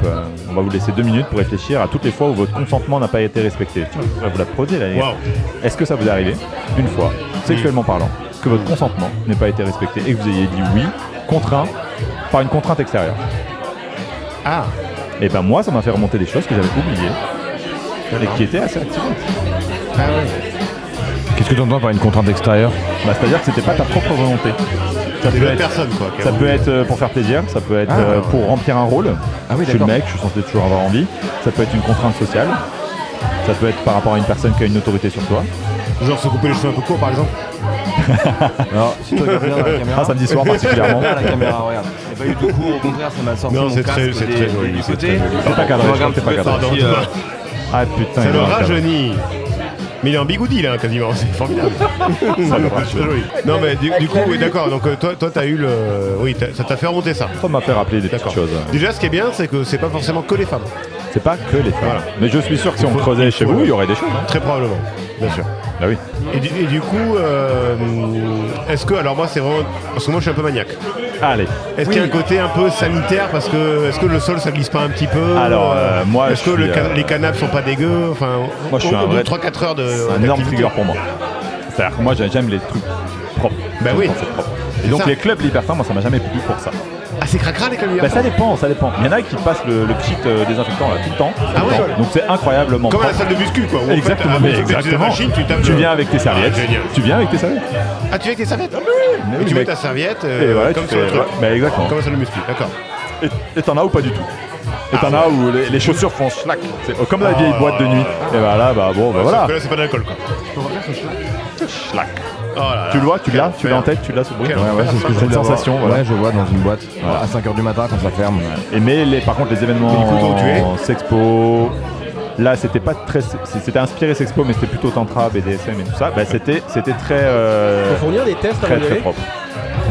On va vous laisser 2 minutes pour réfléchir à toutes les fois où votre consentement n'a pas été respecté. Tiens, je voudrais vous la poser là. Les gars. Waouh. Est-ce que ça vous est arrivé, une fois, sexuellement parlant, que votre consentement n'ait pas été respecté et que vous ayez dit oui, contraint, par une contrainte extérieure? Ah. Et ben moi, ça m'a fait remonter des choses que j'avais oubliées et qui étaient assez activantes. Ah ouais. Qu'est-ce que tu entends par une contrainte extérieure? Bah, c'est-à-dire que c'était pas ta propre volonté. Ça C'est peut une être, personne, quoi. qui a ça peut voulu- être pour faire plaisir, ça peut être Ah, pour remplir un rôle. Ah oui, Je suis le d'accord. mec, je suis censé toujours avoir envie. Ça peut être une contrainte sociale. Ça peut être par rapport à une personne qui a une autorité sur toi. Genre se couper les cheveux un peu courts, par exemple. Alors, si tu regardes bien dans la caméra. Ah, samedi soir particulièrement. Regarde la caméra, regarde. C'est pas du tout court, au contraire, ça m'a sorti Non, mon c'est casque très- c'est des- très joli, du c'est côté. très joli. C'est pas cadré, je crois que c'est pas cadré. Pardon. Ah putain, Ça il le est dans le cadre. rajeunit. Mais il est en bigoudi là quasiment, c'est formidable. Ça le rajeunit. Très joli. Non mais du coup, oui d'accord, donc toi t'as eu le. Oui, ça t'a fait remonter ça. Ça m'a fait rappeler des petites D'accord. choses. Déjà ce qui est bien c'est que c'est pas forcément que les femmes. C'est pas que les femmes. Voilà. Mais je suis sûr que si Il on faut- creusait il chez faut, vous, ouais. il y aurait des choses. Hein. Très probablement, bien sûr. Bah oui. Et du coup, est-ce que, alors moi c'est vraiment, parce que moi je suis un peu maniaque. Allez. Est-ce qu'il y a un côté un peu sanitaire parce que est-ce que le sol ça glisse pas un petit peu? Alors, moi, est-ce que je suis, les canapes sont pas dégueux? Enfin, Moi, je suis un au bout de vrai- 3-4 heures de. C'est un énorme d'activité. trigger pour moi. C'est-à-dire que moi j'aime les trucs propres. Bah J'aime oui. quand c'est propre. C'est Et donc ça. les clubs libertins, moi ça m'a jamais plu pour ça. Ah c'est cracra les canapes. Bah ça dépend, ça dépend. Il y en a qui passent le petit désinfectant là tout le temps. Ah tout le ouais. temps. Donc c'est incroyablement Comme à la propre. salle de muscu quoi. Où, en fait, Exactement, avant mais de utiliser la exactement. machine, tu tapes Tu le- viens avec tes serviettes. Ah, génial. Tu viens avec tes serviettes. Ah tu viens avec tes serviettes? Mais Et oui, tu mets mec. ta serviette Et voilà, comme tu sur le fais. truc. Ouais, bah exactement. Comme à la salle de muscu, d'accord. Et t'en as ou pas du tout. Et t'en as où les chaussures font schlac. C'est comme la vieille boîte de nuit. Et bah là, bah bon, bah Sauf voilà. que là c'est pas de l'alcool quoi. Schlac. Oh là là. Tu le vois, tu l'as, tu Quel l'as en enfer. tête, tu l'as ce bruit. Quel Ouais, ouais, c'est ce que je Cette voulais avoir. sensation, voilà. Ouais, je vois dans une boîte. Voilà. À 5h du matin quand ça ferme. Et mais par contre les événements Mais du coup, toi, où tu es Sexpo, là c'était pas très, c'était inspiré Sexpo mais c'était plutôt tantra, BDSM et tout ça. Bah c'était très Faut fournir des tests très avant d'y très aller. propre.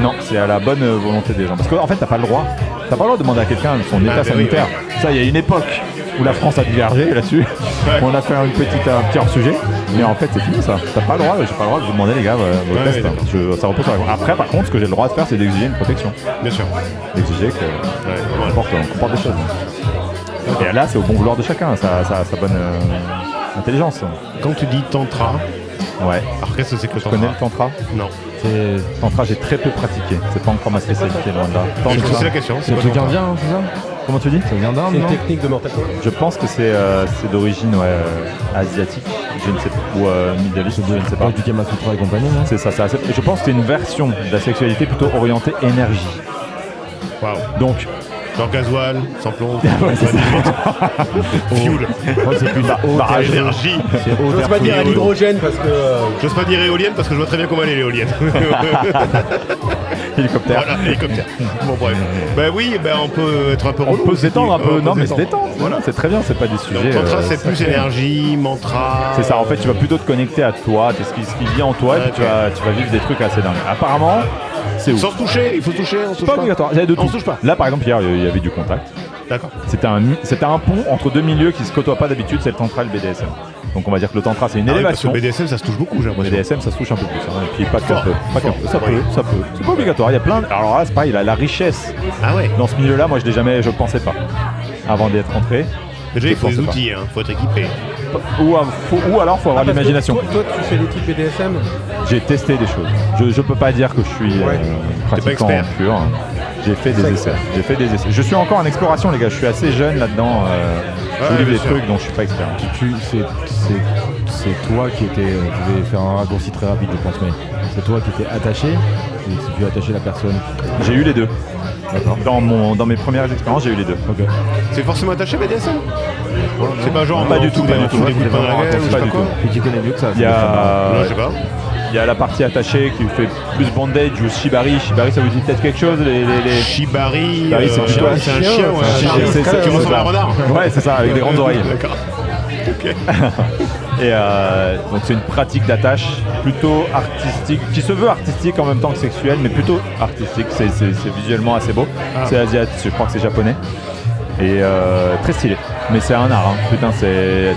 Non, c'est à la bonne volonté des gens. Parce qu'en fait t'as pas le droit. T'as pas le droit de demander à quelqu'un son état bah oui, sanitaire. Ça il y a une époque où la France a divergé là-dessus. On a fait un petit hors-sujet, mais en fait c'est fini ça. J'ai pas le droit de vous demander les gars vos tests. Ça repose sur la... Après par contre, ce que j'ai le droit de faire, c'est d'exiger une protection. Bien sûr. D'exiger qu'on comporte des choses. Et là, c'est au bon vouloir de chacun, sa bonne intelligence. Quand tu dis tantra, ouais. alors qu'est-ce que c'est que le Tu tantra? connais le tantra? Non. Tantra, j'ai très peu pratiqué. C'est pas encore ma spécialité, loin de là. Je te pose la question. C'est le truc indien, hein, c'est ça? Comment tu dis? Ça vient d'Inde, C'est une non? technique de mental. Je pense que c'est d'origine asiatique, je ne sais pas, ou Middle East, je ne sais pas. Du Kama Sutra et compagnie, non? C'est ça, je pense que c'est une version de la sexualité plutôt orientée énergie. Waouh. Donc, Genre gasoil, sans plomb, fuel, C'est plus haute énergie. J'ose pas dire à l'hydrogène parce que. J'ose pas dire éolienne parce que je vois très bien comment elle est l'éolienne. hélicoptère. Voilà, hélicoptère. Bon bref. Ben oui, on peut être un peu On relou. peut se détendre un peu, non mais se détendre. détendre, voilà, c'est très bien, c'est pas des sujets. Donc tantra c'est plus sacrés. énergie, mantra. C'est ça, en fait tu vas plutôt te connecter à toi, ce qui vit en toi, et puis tu vas vivre des trucs assez dingues. Apparemment, c'est ouf. Sans se toucher, il faut se toucher, on se touche Pas obligatoire, il y a de On tout. se touche pas. Là par exemple hier il y avait du contact. D'accord. C'était un pont entre deux milieux qui se côtoient pas d'habitude, c'est le tantra et le BDSM. Donc on va dire que le tantra c'est une Ah oui, parce que élévation. BDSM ça se touche beaucoup, j'ai Le l'impression. BDSM ça se touche un peu plus, hein. Et puis pas qu'un Fort, peu, pas qu'un fort. peu. Ça peut. C'est pas obligatoire, il y a plein. Alors là c'est pareil, la richesse Ah ouais. dans ce milieu-là, moi je pensais pas avant d'être rentré. Déjà il faut des pensais pas. outils, faut être équipé. Ou alors faut avoir parce que l'imagination. Toi, tu fais des trucs BDSM. J'ai testé des choses. Je peux pas dire que je suis pratiquant expert. pur. J'ai fait des essais. Je suis encore en exploration, les gars. Je suis assez jeune là-dedans. Je vous livre bien des sûr. trucs dont je suis pas expert. C'est toi qui étais. Je vais faire un raccourci très rapide, je pense, mais c'est toi qui étais attaché et tu as attaché la personne. J'ai eu les deux. D'accord. Dans mes premières expériences, j'ai eu les deux. Ok. C'est forcément attaché BDSM? C'est pas genre Pas du tout, pas du tout. Des coups de poing dans la gueule, ou je sais Pas pas du quoi. tout. Et qui connaît mieux que ça. Il y Non, je sais pas. il y a la partie attachée qui fait plus bondage ou shibari. Shibari, ça vous dit peut-être quelque chose les... Shibari, Shibari, c'est plutôt c'est un chien, ouais, C'est un chien, c'est ça qui ressemble ça. à un renard. Ouais, c'est ça, avec des grandes oreilles. D'accord. Et donc c'est une pratique d'attache plutôt artistique, qui se veut artistique en même temps que sexuelle, mais plutôt artistique. C'est visuellement assez beau. C'est asiatique, je crois que c'est japonais. Et très stylé. Mais c'est un art, hein. Putain,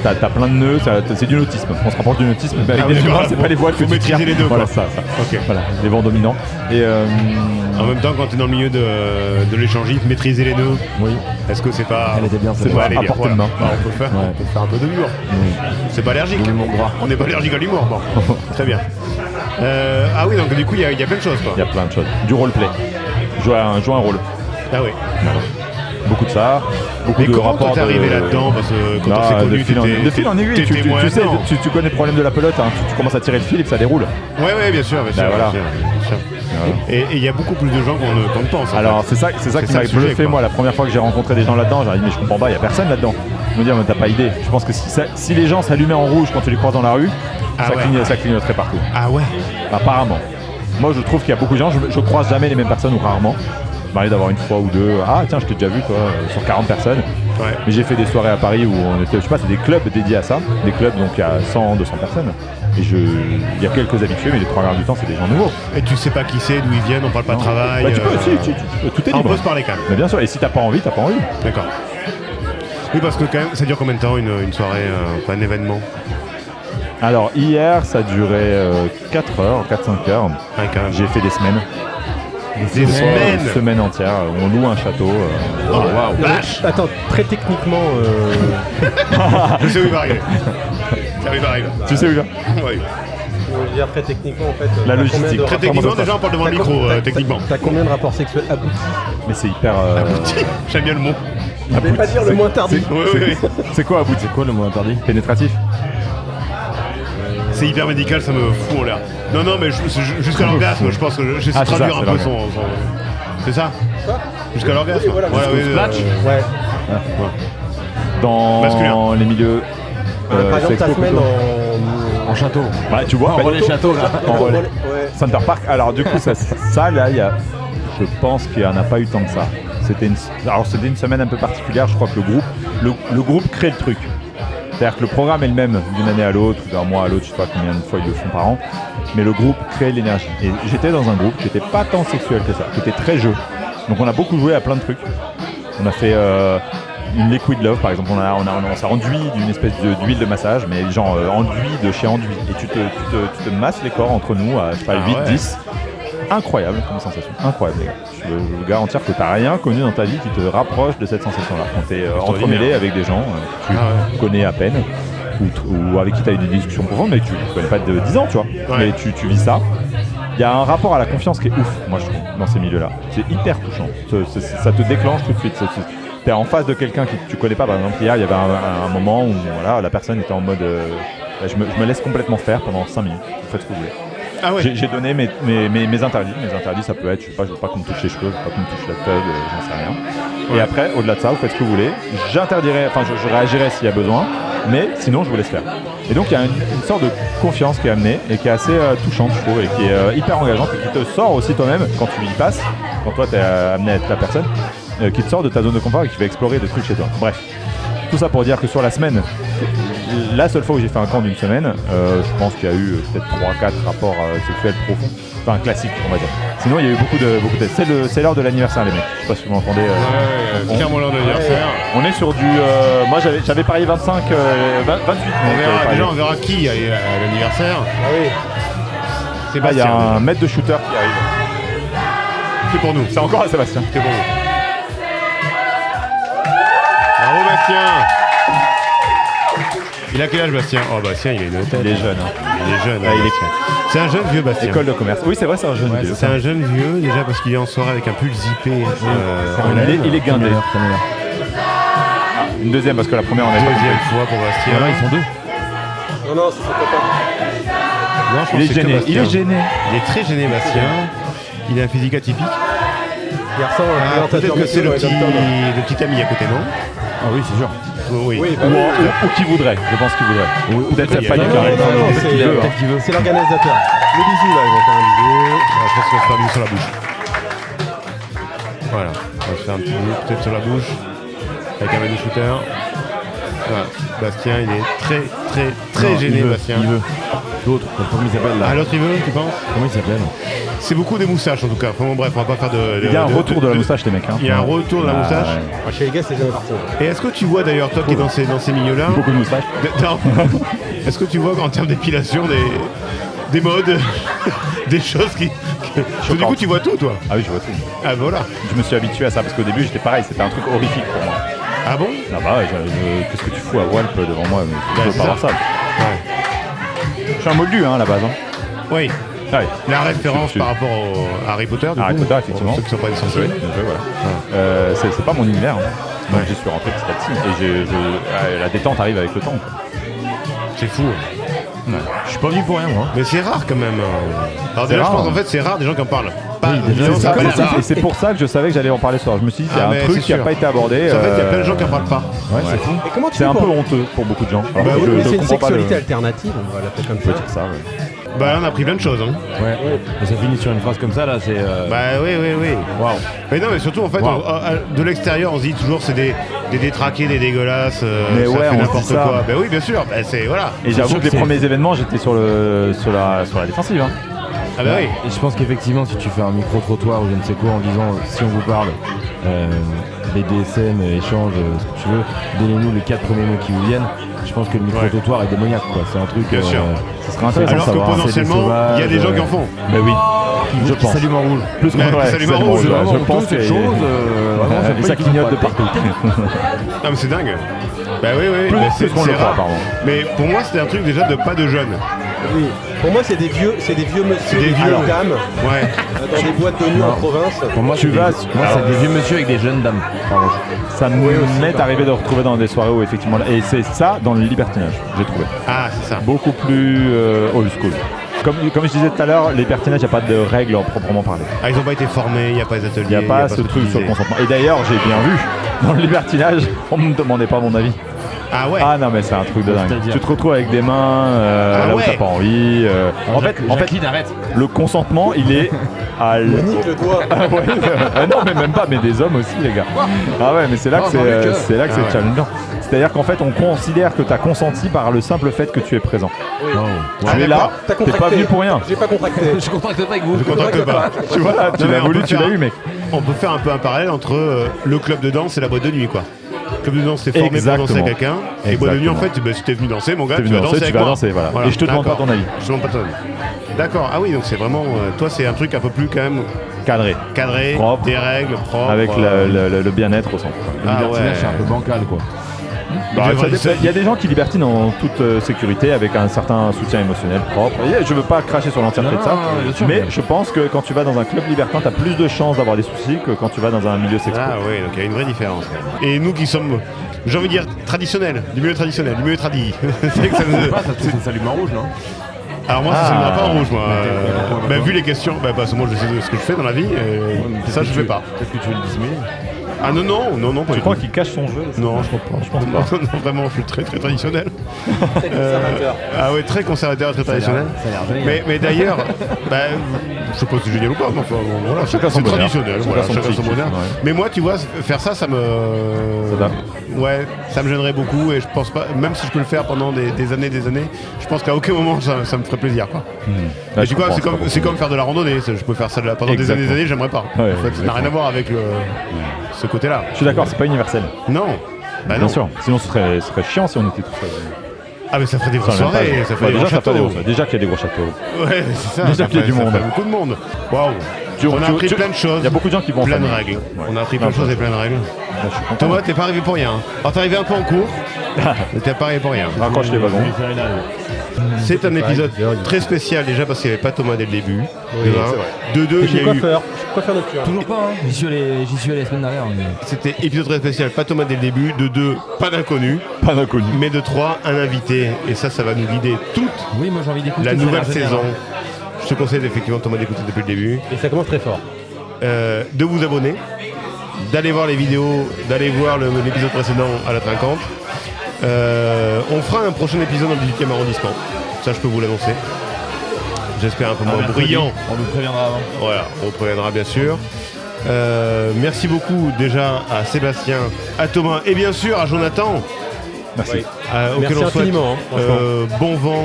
t'as plein de nœuds, c'est du nautisme. On se rapproche du nautisme, mais avec Ah oui, des humains, d'accord. c'est pas les voiles que Faut tu tires. maîtriser les deux, Voilà, quoi. ça. Ok. Voilà, les vents dominants. Et En même temps, quand tu es dans le milieu de l'échangisme, maîtriser les nœuds, Oui. est-ce que c'est pas. Elle était bien, c'est celle-là. pas aller à bien, portée de main. Bah, on peut faire un peu de l'humour. C'est pas allergique. De l'humour gras. On n'est pas allergique à l'humour. Bon, très bien. Ah oui, donc du coup, il y a plein de choses, quoi. Il y a plein de choses. Du roleplay. Jouer un rôle. Ah oui. Beaucoup de ça. Beaucoup Mais de comment rapports toi t'es arrivé là-dedans? Parce que quand on s'est connus, de fil en aiguille. Tu sais, tu connais le problème de la pelote. Hein. Tu commences à tirer le fil et que ça déroule. Ouais, bien sûr. Voilà. Bien sûr. Et il y a beaucoup plus de gens qu'on ne pense. en Alors fait. c'est ça qui ça m'a le sujet, bluffé quoi. moi la première fois que j'ai rencontré des gens là-dedans. J'ai dit mais je comprends pas, il y a personne là-dedans. Je me dis mais t'as pas idée. Je pense que si les gens s'allumaient en rouge quand tu les croises dans la rue, Ah ouais. ça clignoterait partout. Ah ouais. Apparemment. Moi je trouve qu'il y a beaucoup de gens, je croise jamais les mêmes personnes ou rarement. Il m'arrive d'avoir une fois ou deux, ah tiens je t'ai déjà vu toi, sur 40 personnes. Ouais. Mais j'ai fait des soirées à Paris où on était, je sais pas, c'est des clubs dédiés à ça. Des clubs donc il y a 100, 200 personnes. Et il y a quelques habitués, mais les 3 quarts du temps c'est des gens nouveaux. Et tu sais pas qui c'est, d'où ils viennent, on parle pas de travail. Bah, tu peux aussi, tu peux, tout est On libre. peut se parler quand même. Mais bien sûr, et si t'as pas envie, t'as pas envie. D'accord. Oui, parce que quand même, ça dure combien de temps une soirée, un événement? Alors hier ça durait 4 heures, 4-5 heures. Ouais, quand même. J'ai fait des semaines. Des semaines. Une semaine entière, on loue un château. Oh, waouh. Vache. Attends, très techniquement. Je sais où il va arriver. Ça il va arriver. Tu sais où il va? Oui. Je veux dire, très techniquement, en fait. La t'as logistique. combien de Très rapports- techniquement, déjà on parle devant le micro, techniquement. T'as combien de rapports sexuels aboutis? Mais c'est hyper. J'aime bien le mot. Je vais pas dire le moins tardif. Oui. C'est quoi abouti? C'est quoi le mot interdit? Pénétratif? C'est hyper médical, ça me fout en l'air. Non, mais jusqu'à l'orgasme, je pense que j'essaie de Ah, c'est traduire ça, un c'est peu son. C'est ça? Jusqu'à l'orgasme. Oui, voilà, oui, Ouais. Dans Masculin. les milieux. Par exemple, ta sexo, semaine plutôt. En château. Bah, tu vois, En relais château là. en relais. Ouais. Center Park. Alors du coup, ça là, je pense qu'il n'y en a pas eu tant que ça. C'était une semaine un peu particulière. Je crois que le groupe crée le truc. C'est-à-dire que le programme est le même d'une année à l'autre, d'un mois à l'autre, je sais pas combien de fois ils le font par an, mais le groupe crée l'énergie. Et j'étais dans un groupe qui n'était pas tant sexuel que ça, qui était très jeu. Donc on a beaucoup joué à plein de trucs. On a fait une liquid love par exemple, on s'est enduit d'une espèce d'huile de massage, mais genre enduit de chez enduit. Et tu te masses les corps entre nous à je sais pas, 8-10. Incroyable comme sensation, incroyable les gars. Je veux vous garantir que t'as rien connu dans ta vie qui te rapproche de cette sensation-là. Quand t'es entremêlé avec des gens que tu connais à peine, ou avec qui t'as eu des discussions profondes, mais que tu connais pas de 10 ans, tu vois. Mais tu vis ça. Il y a un rapport à la confiance qui est ouf, moi je trouve, dans ces milieux-là. C'est hyper touchant. Ça te déclenche tout de suite. T'es en face de quelqu'un que tu connais pas. Par exemple, hier, il y avait un moment où voilà, la personne était en mode je me laisse complètement faire pendant 5 minutes. Vous faites ce que vous voulez. Ah ouais. J'ai donné mes interdits. Mes interdits, ça peut être, je veux pas qu'on me touche les cheveux, je veux pas qu'on me touche la tête, j'en sais rien. Ouais. Et après, au-delà de ça, vous faites ce que vous voulez. J'interdirai, je réagirai s'il y a besoin, mais sinon, je vous laisse faire. Et donc, il y a une sorte de confiance qui est amenée et qui est assez touchante, je trouve, et qui est hyper engageante et qui te sort aussi toi-même quand tu y passes, quand toi, t'es amené à être la personne, qui te sort de ta zone de confort et qui va explorer des trucs chez toi. Bref. Tout ça pour dire que sur la semaine, la seule fois où j'ai fait un camp d'une semaine, je pense qu'il y a eu peut-être 3-4 rapports sexuels profonds. Enfin, classiques, on va dire. Sinon, il y a eu beaucoup de tests. C'est l'heure de l'anniversaire, les mecs. Je sais pas si vous m'entendez. Clairement l'heure de l'anniversaire. On est sur du... moi, j'avais parié 25, 28. On verra qui à l'anniversaire. Ah oui. Sébastien. Il y a un maître de shooter qui arrive. C'est pour nous. C'est encore à Sébastien. C'est pour nous. Bravo Bastien. Il a quel âge Bastien? Oh Bastien il est une tête. Il est jeune. Il est jeune. C'est un jeune vieux Bastien. École de commerce. Oui c'est vrai, c'est un jeune vieux. C'est un jeune vieux déjà parce qu'il est en soirée avec un pull zippé. Il est guindé. Une deuxième parce que la première on a deuxième fois pour Bastien. Voilà, ils sont deux. Non, c'est pas. Non, je pense il est gêné. Il est gêné. Il est très gêné Bastien. Il a un physique atypique. Il ressemble à un peut-être que c'est le petit ami à côté, non? Ah oui, c'est sûr. Oui. Ou qui voudrait, je pense qu'il voudrait. Ou peut-être ça panique. Peut-être qu'il veut. C'est l'organisateur. Le bisou là, ils vont faire un bisou. Je pense qu'on va se faire un bisou sur la bouche. Voilà, on va se faire un petit bisou peut-être sur la bouche. Avec un maître shooter. Voilà. Bastien, il est très gêné, Bastien. Il veut. L'autre, comment il s'appelle là? Ah, l'autre il veut, tu penses? Comment il s'appelle? C'est beaucoup des moustaches en tout cas. Enfin, bon, bref, on va pas faire de. Il y a un retour de la moustache, les mecs. Il y a un retour de la moustache. Chez les gars, c'est jamais parti. Et est-ce que tu vois d'ailleurs, toi qui es dans ces milieux-là. Beaucoup de moustaches. Non. Est-ce que tu vois qu'en termes d'épilation, des modes, des choses qui. Du coup, tu vois tout, toi? Ah oui, je vois tout. Ah voilà. Je me suis habitué à ça parce qu'au début, j'étais pareil. C'était un truc horrifique pour moi. Ah bon? Ah bah ouais, qu'est-ce que tu fous à Walp devant moi? Je veux pas voir ça. Ouais. Je suis un moldu à la base. Oui. Ah oui. La référence par rapport à Harry Potter, du Harry coup, Potter, effectivement. pour ceux qui sont pas des sorciers. Voilà. C'est pas mon univers. Donc j'y suis rentré petit à petit et la détente arrive avec le temps. C'est fou. Ouais. Je suis pas venu pour rien, moi. Mais c'est rare quand même. Alors déjà, je pense qu'en fait, c'est rare des gens qui en parlent. Et c'est pour ça que je savais que j'allais en parler ce soir. Je me suis dit, il y a un truc qui n'a pas été abordé. En fait, il y a plein de gens qui en parlent pas. Ouais, c'est fou. Et comment tu C'est fais un pour- peu honteux pour beaucoup de gens. Bah Alors, oui, mais c'est une comprends pas sexualité alternative, on va l'appeler comme On peut ça. dire ça, ouais. Bah là, on a appris plein de choses. Hein. Ouais. Et ça finit sur une phrase comme ça, là, c'est. Bah oui. Waouh. Mais non, mais surtout, en fait, de l'extérieur, on se dit toujours c'est des détraqués, des dégueulasses, Mais ça ouais, fait on se n'importe dit ça. quoi. Bah oui, bien sûr. Bah c'est voilà. Et j'avoue sûr que les que premiers événements, j'étais sur la défensive. Hein. Ah bah oui. Et je pense qu'effectivement, si tu fais un micro-trottoir ou je ne sais quoi en disant si on vous parle BDSM, échange, ce que tu veux, donnez-nous les 4 premiers mots qui vous viennent. Je pense que le micro-trottoir est démoniaque, quoi. C'est un truc. Bien sûr. Ce serait intéressant de Alors que savoir. potentiellement, il y a des gens qui en font. Bah oui. Je Qui pense. s'allume en rouge. Plus qu'on Mais devrait. qui s'allume en rouge, Je pense cette que- chose. Vraiment, Et ça clignote de partout. Non mais c'est dingue. Bah oui. Plus Bah, c'est qu'on le croit, rare. pardon. Mais pour moi, c'était un truc déjà de pas de jeunes. Oui. Pour moi, c'est des vieux monsieur, C'est des vieux. dames, Ouais. dans des boîtes de nuit en province. Pour moi, Tu vas- Moi, c'est des vieux monsieur avec des jeunes dames. Pardon. Ça m'est arrivé de retrouver dans des soirées où effectivement. Et c'est ça dans le libertinage, j'ai trouvé. Ah, c'est ça. Beaucoup plus old school. Comme je disais tout à l'heure, les libertinages, il n'y a pas de règles en proprement parler. Ah, ils ont pas été formés, il n'y a pas les ateliers. Il n'y a pas ce truc sur le consentement. Et d'ailleurs, j'ai bien vu, dans le libertinage, on ne me demandait pas mon avis. Ah ouais. Ah non, mais c'est un truc de dingue. C'est-à-dire Tu te retrouves avec des mains Ah là où ouais. t'as pas envie. En fait, arrête. le consentement, il est à Nique le doigt. Ah ouais. Non, mais même pas, mais des hommes aussi, les gars. Ah ouais, mais c'est là que c'est Ah ouais. challengeant. C'est-à-dire qu'en fait, on considère que tu as consenti par le simple fait que tu es présent. Tu es là, T'as t'es contracté. pas venu pour rien. J'ai pas contracté. Je contracte pas avec vous. Je contracte pas. Tu vois là, tu Non, mais l'as on voulu, peut tu faire l'as eu, mec. On peut faire un peu un parallèle entre le club de danse et la boîte de nuit, quoi. club de danse, t'es formé pour Exactement. danser avec quelqu'un. Et boîte de nuit, en fait, si t'es venu danser, mon gars, tu vas danser avec moi. Voilà. Et je te demande pas ton avis. Je te demande pas ton avis. D'accord. Ah oui, donc c'est vraiment. Toi, c'est un truc un peu plus quand même Cadré, propre, des règles propres. avec le bien-être au centre. Le libertinage, c'est un peu bancal, quoi. Il y a des gens qui libertinent en toute sécurité avec un certain soutien émotionnel propre. Et je veux pas cracher sur l'entièreté de ça, mais je pense que quand tu vas dans un club libertin, tu as plus de chances d'avoir des soucis que quand tu vas dans un milieu sexuel. Ah oui, donc il y a une vraie différence. Quand même. Et nous qui sommes, j'ai envie de dire, traditionnels, du milieu tradi. C'est vrai que Ça s'allume en rouge, non? Alors moi, ça s'allumera pas en rouge, moi. Vu les questions, parce que moi, je sais ce que je fais dans la vie, ça, je fais pas. Est-ce que tu veux le dissimuler? Ah non, pas Tu du crois tout. qu'il cache son jeu? Non, je crois pas. Je pense pas. Non, vraiment, je suis très traditionnel. Très conservateur. Ah ouais, très conservateur, très traditionnel. Ça a l'air génial. Mais d'ailleurs, je sais pas si c'est génial ou pas, mais enfin, bon, voilà, Chacun son c'est bonheur. traditionnel. Voilà, Chacun son chacun son petit bonheur. kiff, ouais. Mais moi, tu vois, faire ça, ça me. Ouais, ça me gênerait beaucoup et je pense pas, même si je peux le faire pendant des années, je pense qu'à aucun moment ça me ferait plaisir, quoi. Là, Et je du coup, comprends, c'est comme faire de la randonnée. Je peux faire ça pendant des années, j'aimerais pas. Ouais, en fait, ça n'a rien à voir avec ce côté-là. Je suis d'accord, c'est pas universel. Non. Bah non. Bien sûr. Sinon, ce serait chiant si on était tous seuls. Ah mais ça ferait des vraies soirées, ça ferait des gros châteaux. Déjà qu'il y a des gros châteaux. Ouais, c'est ça. Déjà qu'il y a du monde. Ça fait beaucoup de monde. Waouh. On a appris plein de choses. Il y a beaucoup de gens qui vont Plein de famille. règles. Ouais. On a appris plein de choses et plein de règles. Là, je suis content. Thomas, t'es pas arrivé pour rien. Alors t'es arrivé un peu en cours, mais t'es pas arrivé pour rien. Raccroche les wagons. C'est un épisode très spécial déjà parce qu'il n'y avait pas Thomas dès le début. Oui, De un. c'est vrai. De deux, il y a eu. Coiffeur nocturne. Toujours pas, hein. J'y suis allé la semaine dernière. Mais... C'était épisode très spécial, pas Thomas dès le début. De deux, pas d'inconnu. Pas d'inconnu. Mais de trois, un invité. Et ça va nous guider toute Oui, moi j'ai envie d'écouter la ça a nouvelle l'air génial, saison. hein. Je te conseille effectivement Thomas d'écouter depuis le début. Et ça commence très fort. De vous abonner, d'aller voir les vidéos, d'aller voir l'épisode précédent à la Trinquante. On fera un prochain épisode dans le 18e arrondissement. Ça, je peux vous l'annoncer. J'espère un peu moins bruyant. On vous préviendra avant. Voilà, on préviendra bien sûr. Merci beaucoup déjà à Sébastien, à Thomas et bien sûr à Jonathan. Merci. Auquel Merci on souhaite infiniment, hein, franchement. bon vent,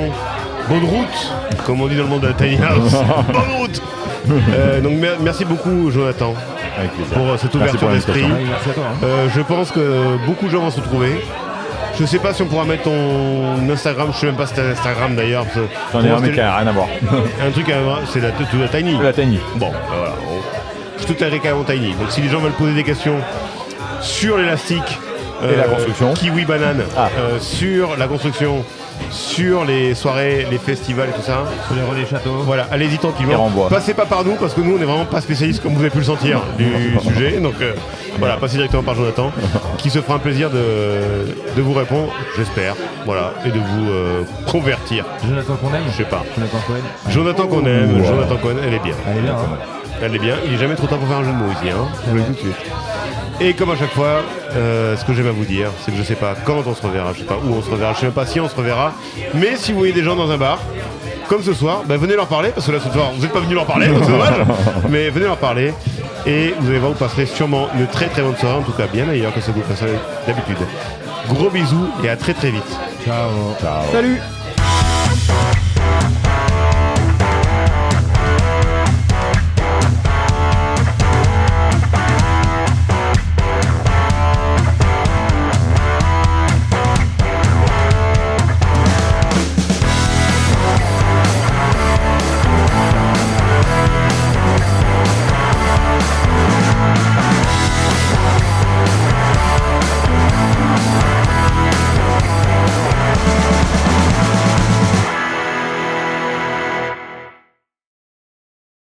bonne route, comme on dit dans le monde de la tiny house. Bonne route. Donc merci beaucoup Jonathan Avec plaisir. pour cette Merci ouverture pour d'esprit. l'invitation. Oui, merci à toi. Hein. Je pense que beaucoup de gens vont se retrouver. Je sais pas si on pourra mettre ton Instagram, je sais même pas si c'est un Instagram d'ailleurs. parce que J'en ai pour moi, un mais qui c'était a rien à voir. un truc c'est la tiny. La Tiny. Bon, voilà. Je suis tout à carrément tiny. Donc si les gens veulent poser des questions sur l'élastique Et la construction. Kiwi banane, Ah. sur la construction, sur les soirées, les festivals et tout ça. Sur les relais châteaux. Voilà, allez-y Et tranquillement. renvoie. Passez pas par nous parce que nous on est vraiment pas spécialistes comme vous avez pu le sentir du sujet. Donc voilà, passez directement par Jonathan qui se fera un plaisir de vous répondre, j'espère. Voilà, et de vous convertir. Jonathan qu'on aime. Je sais pas. Jonathan Cohen. Jonathan qu'on aime, Jonathan Cohen, elle est bien. Elle est bien, hein. Elle est bien, il est jamais trop tard pour faire un jeu de mots ici, hein. Je vous le dis tout de suite. Et comme à chaque fois, ce que j'aime à vous dire, c'est que je sais pas quand on se reverra, je sais pas où on se reverra, je sais même pas si on se reverra. Mais si vous voyez des gens dans un bar, comme ce soir, venez leur parler, parce que là ce soir, vous n'êtes pas venus leur parler, donc c'est dommage. Mais venez leur parler, et vous allez voir, vous passerez sûrement une très très bonne soirée, en tout cas bien meilleure que ce que vous passez d'habitude. Gros bisous, et à très très vite. Ciao. Ciao. Salut.